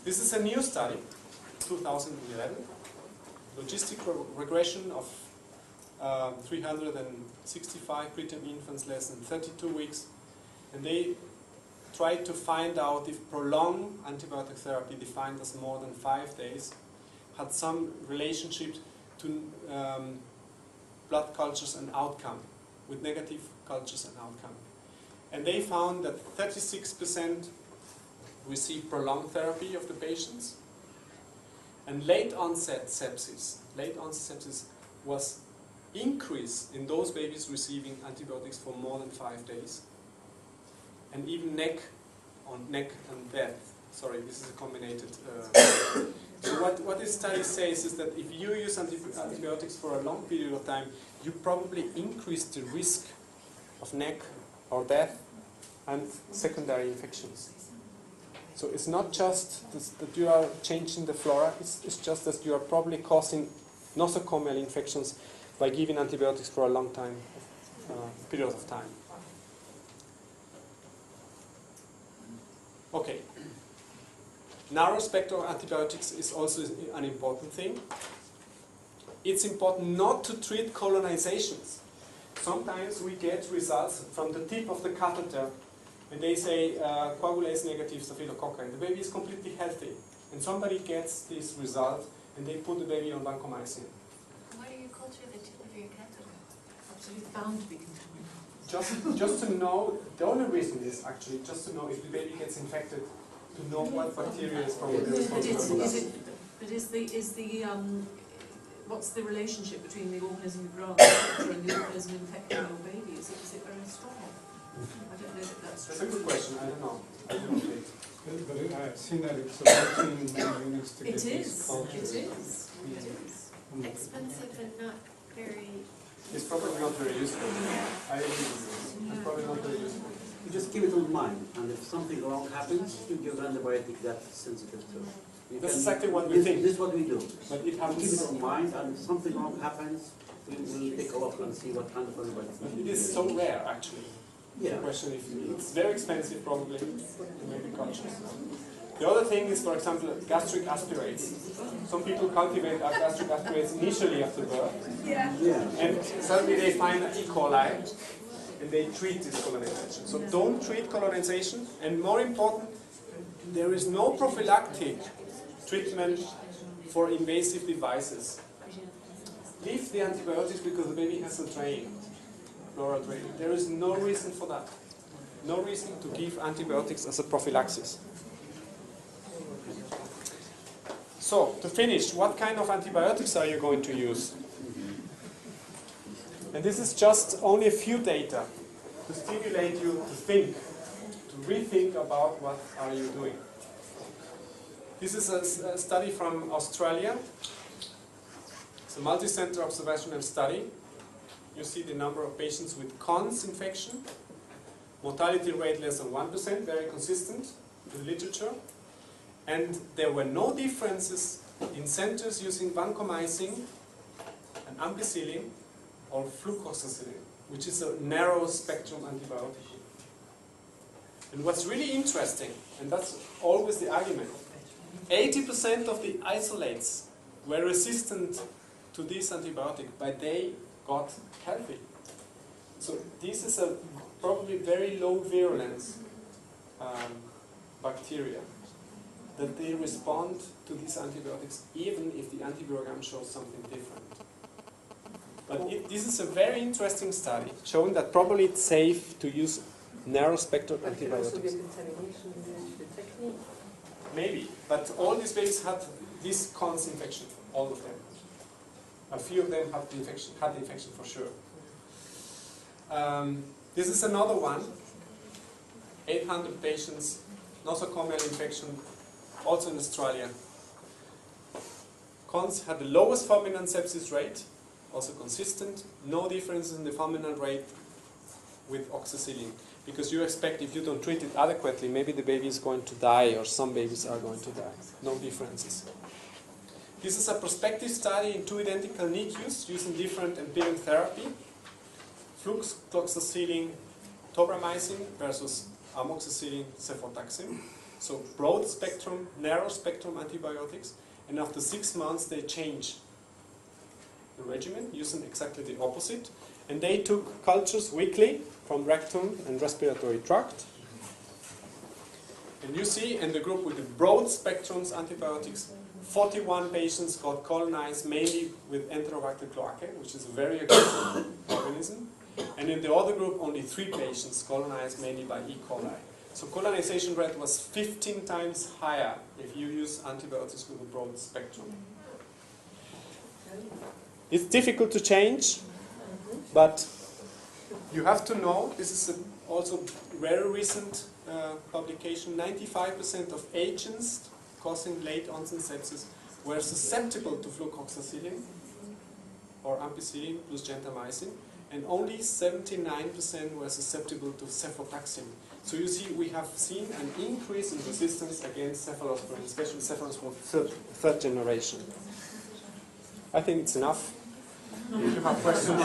This is a new study, 2011, logistic regression of 365 preterm infants less than 32 weeks, and they tried to find out if prolonged antibiotic therapy, defined as more than 5 days, had some relationship to blood cultures and outcome, with negative cultures and outcome. And they found that 36% received prolonged therapy of the patients, and late onset sepsis was increased in those babies receiving antibiotics for more than 5 days. And even neck and death. Sorry, this is a combined. So what this study says is that if you use antibiotics for a long period of time, you probably increase the risk of neck or death and secondary infections. So it's not just that you are changing the flora, it's just that you are probably causing nosocomial infections by giving antibiotics for a long time, period of time. Okay. Narrow spectrum of antibiotics is also an important thing. It's important not to treat colonizations. Sometimes we get results from the tip of the catheter, and they say coagulase negative staphylococci, and the baby is completely healthy. And somebody gets this result, and they put the baby on vancomycin. Why do you culture the tip of your catheter? Absolutely bound to be contaminated. Just to know, the only reason is actually just to know if the baby gets infected, to know what bacteria is probably responsible for that. But what's the relationship between the organism you grow and the organism infecting your baby? Is it very strong? I don't know that that's true. That's a good question. I don't know. But I've seen that it's about 14 units to get these cultures. It is. Expensive and not very... It's probably not very useful. I agree with you. It's probably not very useful. You just keep it in mind, and if something wrong happens, you give an antibiotic that's sensitive to. That's exactly what we think. This is what we do. But it We keep happens. it in mind, and if something wrong happens, we will take a look and see what kind of antibiotic. It is so rare, actually. Yeah. The question if it's very expensive, probably, to make the cultures. The other thing is, for example, gastric aspirates. Some people cultivate gastric aspirates initially after birth, and suddenly they find E. coli, and they treat this colonization. So don't treat colonization, and more important, there is no prophylactic treatment for invasive devices. Leave the antibiotics because the baby has a drain, pleural drain. There is no reason for that. No reason to give antibiotics as a prophylaxis. So, to finish, what kind of antibiotics are you going to use? And this is just only a few data to stimulate you to think, to rethink about what are you doing. This is a study from Australia. It's a multi-center observational study. You see the number of patients with Cons infection. Mortality rate less than 1%, very consistent in the literature. And there were no differences in centers using vancomycin and ampicillin or flucloxacillin, which is a narrow spectrum antibiotic. And what's really interesting, and that's always the argument, 80% of the isolates were resistant to this antibiotic, but they got healthy. So this is a probably very low virulence bacteria that they respond to these antibiotics even if the antibiogram shows something different. But this is a very interesting study showing that probably it's safe to use narrow spectrum antibiotics. Maybe, but all these babies had this Cons infection, all of them. A few of them had the infection for sure. This is another one. 800 patients, nosocomial infection, also in Australia. Cons had the lowest fulminant sepsis rate, also consistent. No difference in the fulminant rate with oxacillin. Because you expect if you don't treat it adequately, maybe the baby is going to die or some babies are going to die. No differences. This is a prospective study in 2 identical NICUs using different empiric therapy. Flucloxacillin, tobramycin versus amoxicillin, cefotaxime. So broad spectrum, narrow spectrum antibiotics. And after 6 months they change the regimen using exactly the opposite. And they took cultures weekly from rectum and respiratory tract. And you see in the group with the broad spectrums antibiotics, 41 patients got colonized mainly with Enterobacter cloacae, which is a very aggressive organism. And in the other group, only 3 patients colonized mainly by E. coli. So colonization rate was 15 times higher if you use antibiotics with a broad spectrum. It's difficult to change, but you have to know, this is also very recent publication, 95% of agents causing late onset sepsis were susceptible to flucloxacillin or ampicillin plus gentamicin, and only 79% were susceptible to cefotaxime. So you see, we have seen an increase in resistance against cephalosporin, especially cephalosporin third generation. I think it's enough. If you have questions.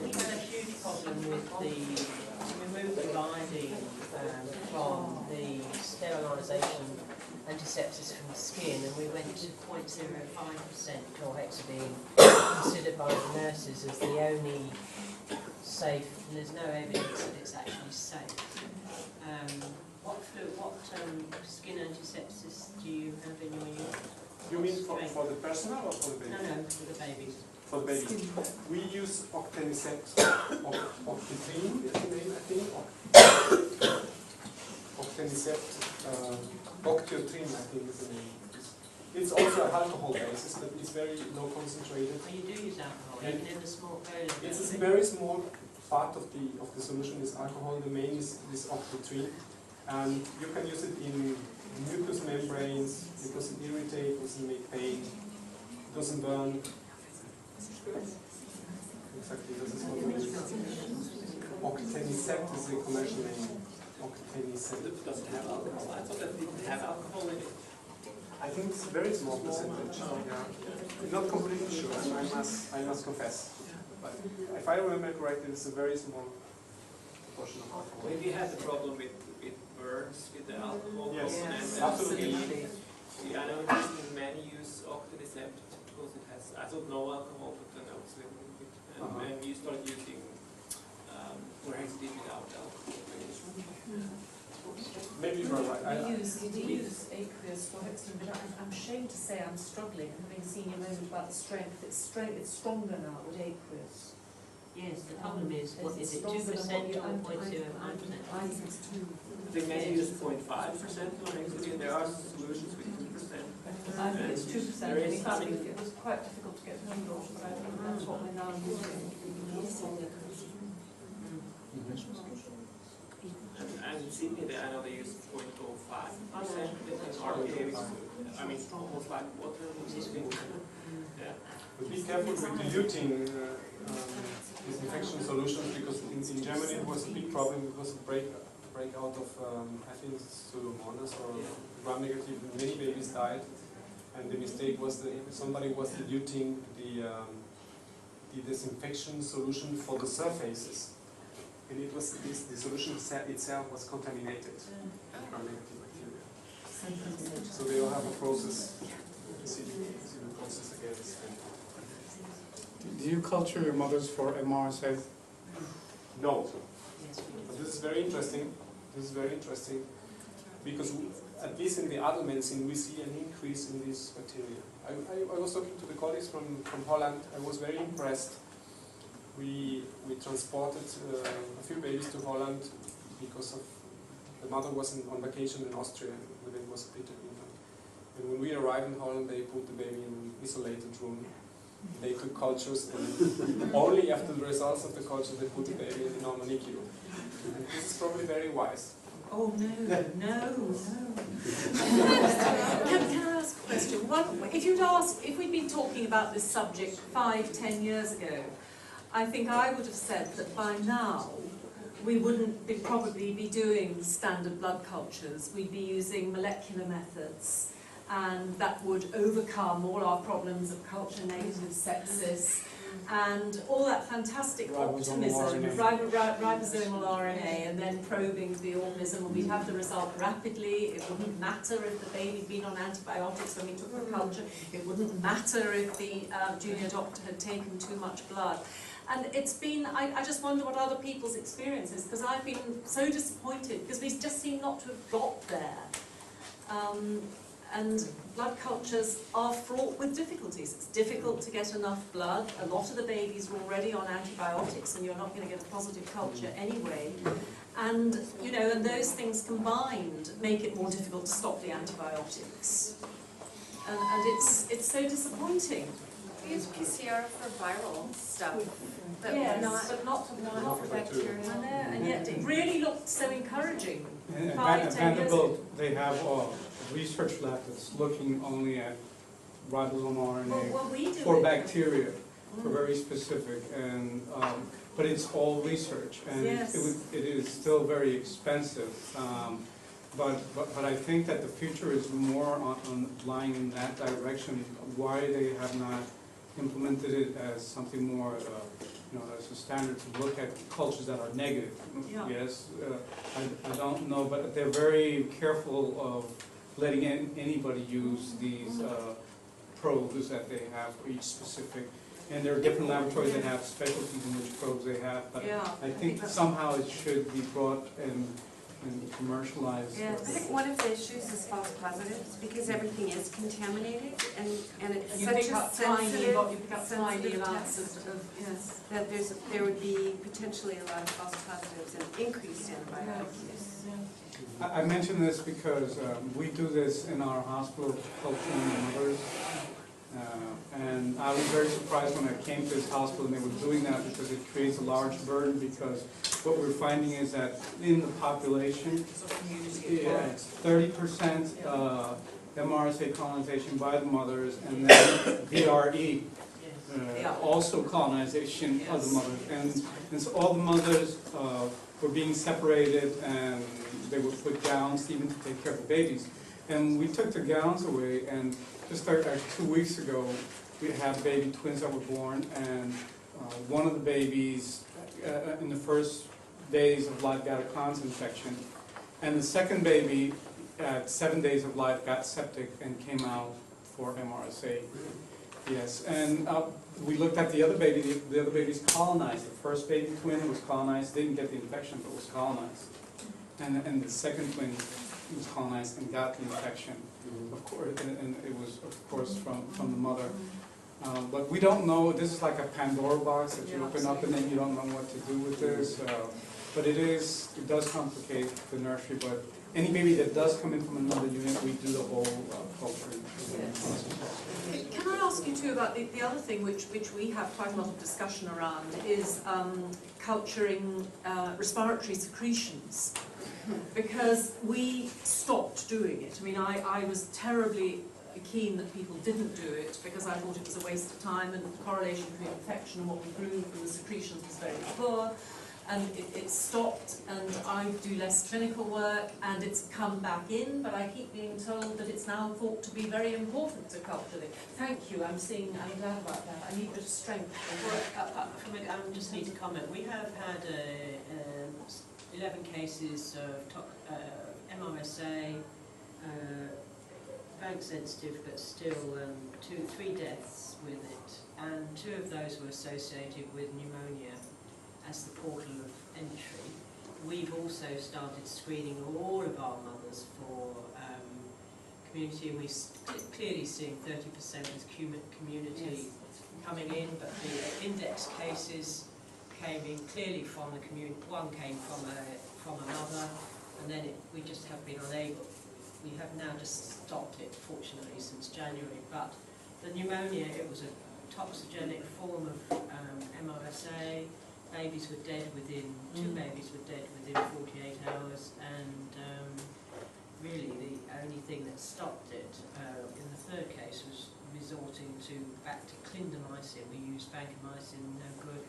We had a huge problem with we moved the binding from the sterilisation antisepsis from the skin, and we went to 0.05% chlorhexidine, considered by the nurses as the only safe, and there's no evidence that it's actually safe. What skin antisepsis do you have in your unit? You mean for the personal or for the baby? No, for the babies. For the baby. We use Octenicept, Octitrin is the name, I think. Octenicept, Octiotrin, I think is the name. It's also an alcohol basis, but it's very low concentrated. Well, you do use alcohol, even in the small volume. It's a very small part of the solution is alcohol. The main is Octitrin. And you can use it in mucous membranes. It doesn't irritate, doesn't make pain, doesn't burn. Exactly, this is what it is. Octenicept is the commercial name. Octenicept. Does it have alcohol? I thought that it didn't have alcohol in it. I think it's a very small percentage. Yeah. I'm not completely sure, I must confess. But if I remember correctly, it's a very small portion of alcohol. If you had the problem with burns with the alcohol Yes, component, absolutely. I know that many use Octenicept because it has, I thought no alcohol, but then obviously a little bit. And we started using chlorhexidine without alcohol. Maybe you're right. We use aqueous chlorhexidine, but I'm ashamed to say I'm struggling, having seen your moment about the strength. It's stronger now with aqueous. Yes, the problem is, what is it, 2% or 0.09%? I think it's 2. They may use 0.5% complexity, and there are solutions with 2%. I think it's 2%. There is We found something- it was quite difficult to get home doctors. I think that's what we're now using. And in Sydney, I know they use 0.05%, and RPA, I mean, almost like water. Yeah. But be careful with diluting disinfection solutions, because in Germany it was a big problem. It was a breakout of, I think, Pseudomonas or gram-negative. Many babies died, and the mistake was that somebody was diluting the disinfection solution for the surfaces, and it was the solution itself was contaminated with gram-negative bacteria. So they all have a process, the process against. Do you culture your mothers for MRSA? No. But this is very interesting. This is very interesting because at least in the adult medicine we see an increase in these bacteria. I was talking to the colleagues from Holland. I was very impressed. We transported a few babies to Holland because of the mother was on vacation in Austria when it was Peter. And when we arrived in Holland, they put the baby in an isolated room. They took cultures, and only after the results of the cultures they put the baby in our NICU. And this is probably very wise. Oh no. Can I ask a question? If we'd been talking about this subject 5-10 years ago, I think I would have said that by now we wouldn't probably be doing standard blood cultures. We'd be using molecular methods, and that would overcome all our problems of culture-negative sepsis and all that fantastic optimism, ribosomal RNA, and then probing the organism, and we'd have the result rapidly. It wouldn't matter if the baby'd been on antibiotics when we took the culture. It wouldn't matter if the junior doctor had taken too much blood. And it's been, I just wonder what other people's experience is, because I've been so disappointed, because we just seem not to have got there. And blood cultures are fraught with difficulties. It's difficult to get enough blood. A lot of the babies are already on antibiotics, and you're not going to get a positive culture anyway. And, you know, and those things combined make it more difficult to stop the antibiotics. And it's so disappointing. We use PCR for viral stuff, but Yes, not not for bacterial. I know, and yet it really looked so encouraging. And 5-10 years ago. Vanderbilt, they have a research lab that's looking only at ribosomal RNA Well, we do for it. bacteria, for very specific, and but it's all research, and Yes. it is still very expensive. But I think that the future is more on lying in that direction. Why they have not implemented it as something more, as a standard to look at cultures that are negative. Yeah. Yes, I don't know, but they're very careful of letting anybody use these probes that they have for each specific. And there are different laboratories that have specialties in which probes they have. But Yeah, I think somehow it should be brought and commercialized. Yes. I think one of the issues is false positives, because everything is contaminated, and it's You such pick a up tiny sensitive tiny amounts test of yes. that there would be potentially a lot of false positives and increased antibiotic use. I mention this because we do this in our hospital, culturing mothers. And I was very surprised when I came to this hospital and they were doing that, because it creates a large burden, because what we're finding is that in the population, it's 30% MRSA colonization by the mothers, and then VRE, also colonization of the mothers. And so all the mothers were being separated, and they were put gowns even to take care of the babies. And we took the gowns away, and just actually 2 weeks ago, we had baby twins that were born, and one of the babies in the first days of life got a Crohn's infection, and the second baby at 7 days of life got septic and came out for MRSA. Yes, and we looked at the other baby. The other baby's colonized. The first baby twin was colonized, didn't get the infection, but was colonized, and the second twin was colonized and got the infection. Of course, and it was, of course, from the mother. But we don't know, this is like a Pandora box that you open up and then you don't know what to do with this. But it does complicate the nursery, but any baby that does come in from another unit, we do the whole culture. Can I ask you too about the other thing which we have quite a lot of discussion around is culturing respiratory secretions, because we stopped doing it. I mean, I was terribly keen that people didn't do it because I thought it was a waste of time, and the correlation between infection and what we grew from the secretions was very poor. And it stopped, and I do less clinical work, and it's come back in, but I keep being told that it's now thought to be very important to culture it. Thank you, I'm glad about that. I need a bit of strength. I just need to comment. We have had 11 cases of MRSA, very sensitive, but still 3 deaths with it, and 2 of those were associated with pneumonia as the portal of entry. We've also started screening all of our mothers for community, and we're clearly seeing 30% as community coming in, but the index cases came in clearly from the community. One came from a mother, and then we just have been unable. We have now just stopped it, fortunately, since January. But the pneumonia, it was a toxigenic form of MRSA. Babies were dead within, 2 babies were dead within 48 hours, and really the only thing that stopped it in the 3rd case was resorting back to clindamycin. We used vancomycin, no good,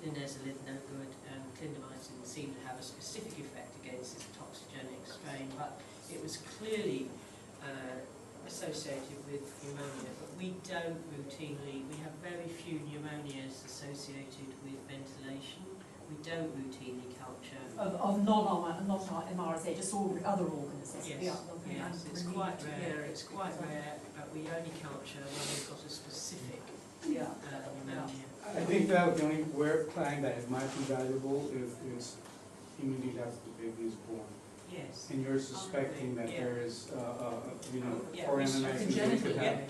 linezolid, no good, and clindamycin seemed to have a specific effect against this toxigenic strain, but it was clearly associated with pneumonia, but we don't routinely, we have very few pneumonias associated with ventilation. We don't routinely culture. Of non-MRSA, just all other organisms. Yes, it's quite rare. It's quite rare, but we only culture when we've got a specific pneumonia. I think that the only time that it might be valuable is immediately after the baby is born. Yes. And you're suspecting that there is, foreign we could have.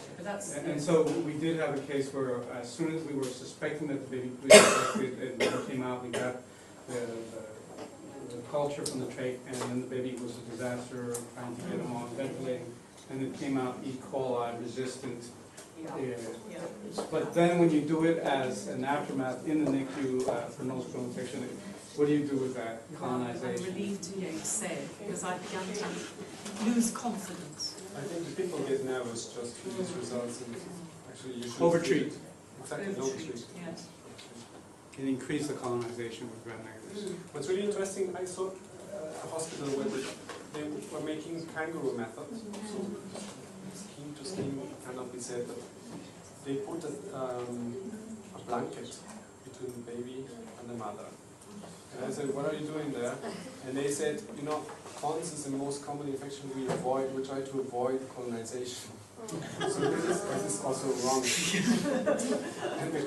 And so we did have a case where as soon as we were suspecting that the baby was infected, and it came out, we got the culture from the trach, and then the baby was a disaster, trying to get him on ventilating, and it came out E. coli resistant. But then when you do it as an aftermath in the NICU for nosocomial infection, what do you do with that colonization? I'm relieved to hear you say it, because I began to lose confidence. I think the people get nervous just with these results, and actually you should Overtreat. Exactly, overtreat. Yes. And increase the colonization with gram-negatives. What's really interesting, I saw a hospital where they were making kangaroo method. So scheme to scheme cannot be said, but they put a blanket between the baby and the mother. And I said, what are you doing there? And they said, you know, cons is the most common infection we avoid. We try to avoid colonization. So this is also wrong. And the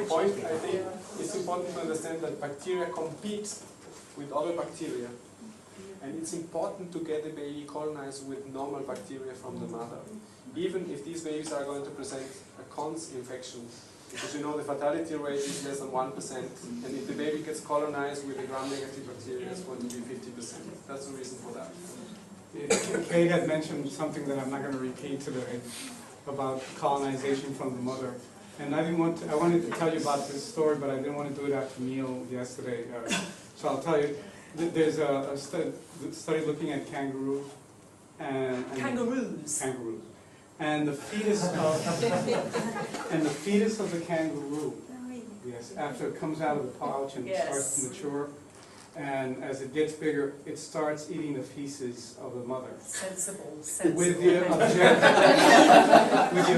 point, I think, it's important to understand that bacteria compete with other bacteria. And it's important to get the baby colonized with normal bacteria from the mother. Even if these babies are going to present a cons infection, because you know the fatality rate is less than 1%, and if the baby gets colonized with a gram-negative bacteria, it's going to be 50%. That's the reason for that. Kate had mentioned something that I'm not going to repeat today about colonization from the mother. And I wanted to tell you about this story, but I didn't want to do it after meal yesterday. So I'll tell you. There's a study looking at kangaroos. Kangaroos. And the fetus of the kangaroo, yes, after it comes out of the pouch and starts to mature, and as it gets bigger, it starts eating the feces of the mother. Sensible. With the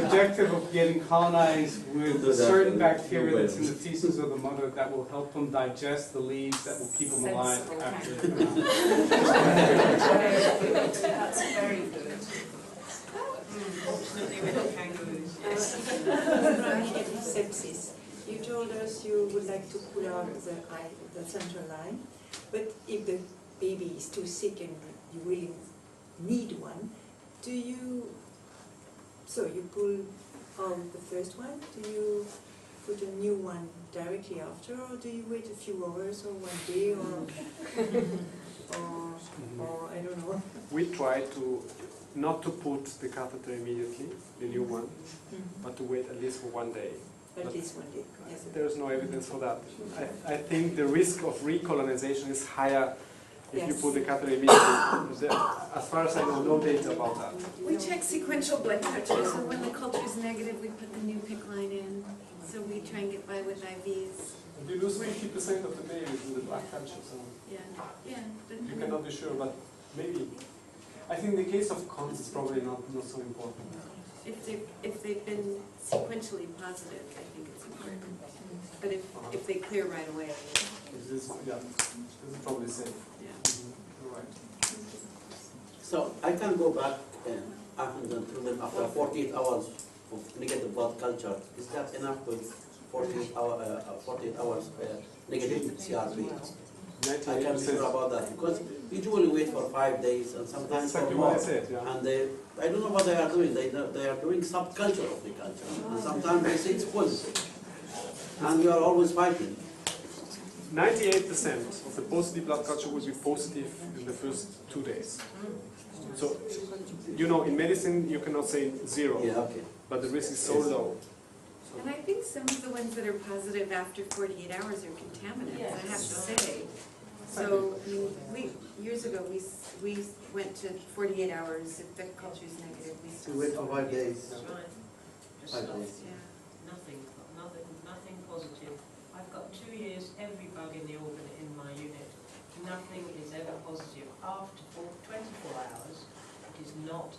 objective of getting colonized with certain bacteria that's in the feces of the mother that will help them digest the leaves that will keep them alive after they come out. That's very good. Fortunately, we're not kangaroos. Sepsis. You told us you would like to pull out the central line, but if the baby is too sick and you really need one, so you pull of the first one? Do you put a new one directly after, or do you wait a few hours, or 1 day, or I don't know? We try to not to put the catheter immediately, the new one, but to wait at least for 1 day. At least 1 day, yes. There is no evidence for that. I think the risk of recolonization is higher if you put the catheter immediately. As far as I know, no data about that. We check sequential blood culture, so when the culture is negative, we put the new PICC line in. So we try and get by with IVs. You lose 50% of the babies with the blood culture, so Yeah, yeah. you cannot be sure, but maybe. I think the case of cons is probably not so important. If they've been sequentially positive, I think it's important. But if they clear right away, This is probably safe. yeah. You're right. So I can go back after 48 hours of negative blood culture. Is that enough with 48 hours negative CRP? I can be sure about that, because usually wait for 5 days and sometimes for Exactly more. what I said, yeah. And I don't know what they are doing. They are doing subculture of the culture, and sometimes they say it's positive, and you are always fighting. 98% of the positive blood culture will be positive in the first 2 days. So, you know, in medicine you cannot say 0, Yeah, okay. but the risk is so low. And I think some of the ones that are positive after 48 hours are contaminants, I have to say. So, I mean, years ago, we went to 48 hours, if the culture is negative, we You still wait for 5 days. That's right. Just 5 stop. days. Yeah. Nothing positive. I've got 2 years, every bug in the organ in my unit. Nothing is ever positive. After 24 hours, it is not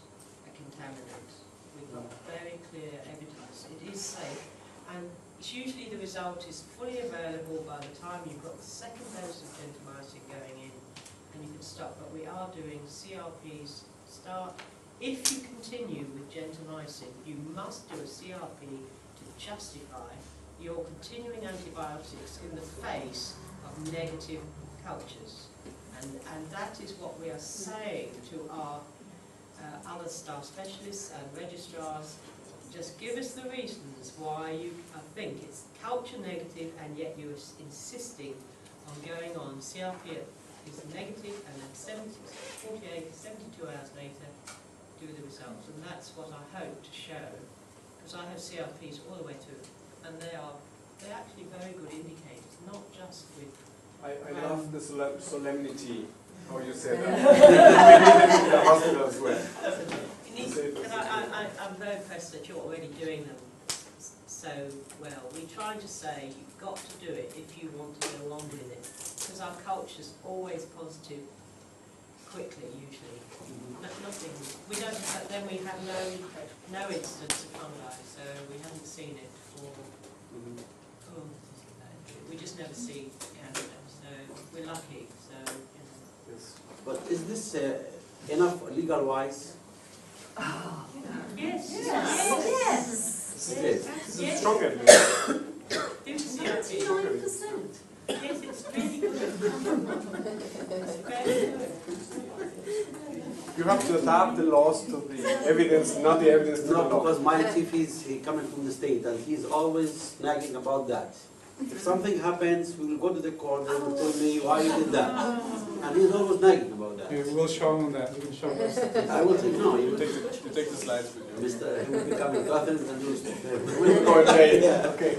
a contaminant. We've got very clear evidence. It is safe, and it's usually the result is fully available by the time you've got the second dose of gentamicin going in, and you can stop. But we are doing CRPs start. If you continue with gentamicin, you must do a CRP to justify your continuing antibiotics in the face of negative cultures. And that is what we are saying to our other staff specialists and registrars. Just give us the reasons why you think it's culture negative, and yet you're insisting on going on CRP is negative, and then 48, 72 hours later do the results. And that's what I hope to show, because I have CRPs all the way through, and they're actually very good indicators, not just with... I love the solemnity, how you said that. In the hospital as well. I'm very impressed that you're already doing them so well. We try to say you've got to do it if you want to go on with it, because our culture's always positive quickly, usually. Nothing. We don't. Then we have no instance of fungi, so we haven't seen it for. We just never see Canada, so we're lucky. So. Yes. But is this enough legal-wise? Yes. Yes. Strong evidence. Yes, it's really good. You have to adapt the laws to the evidence, not the evidence to the No, law. because my chief is coming from the state, and he's always nagging about that. If something happens, we will go to the court, they will tell me why you did that. And he's always nagging about that. Yeah, we'll show him that. We can show him. I will say, no, You take the slides with you. Mr. He will be coming to Athens and do We'll go and say, Yeah. okay.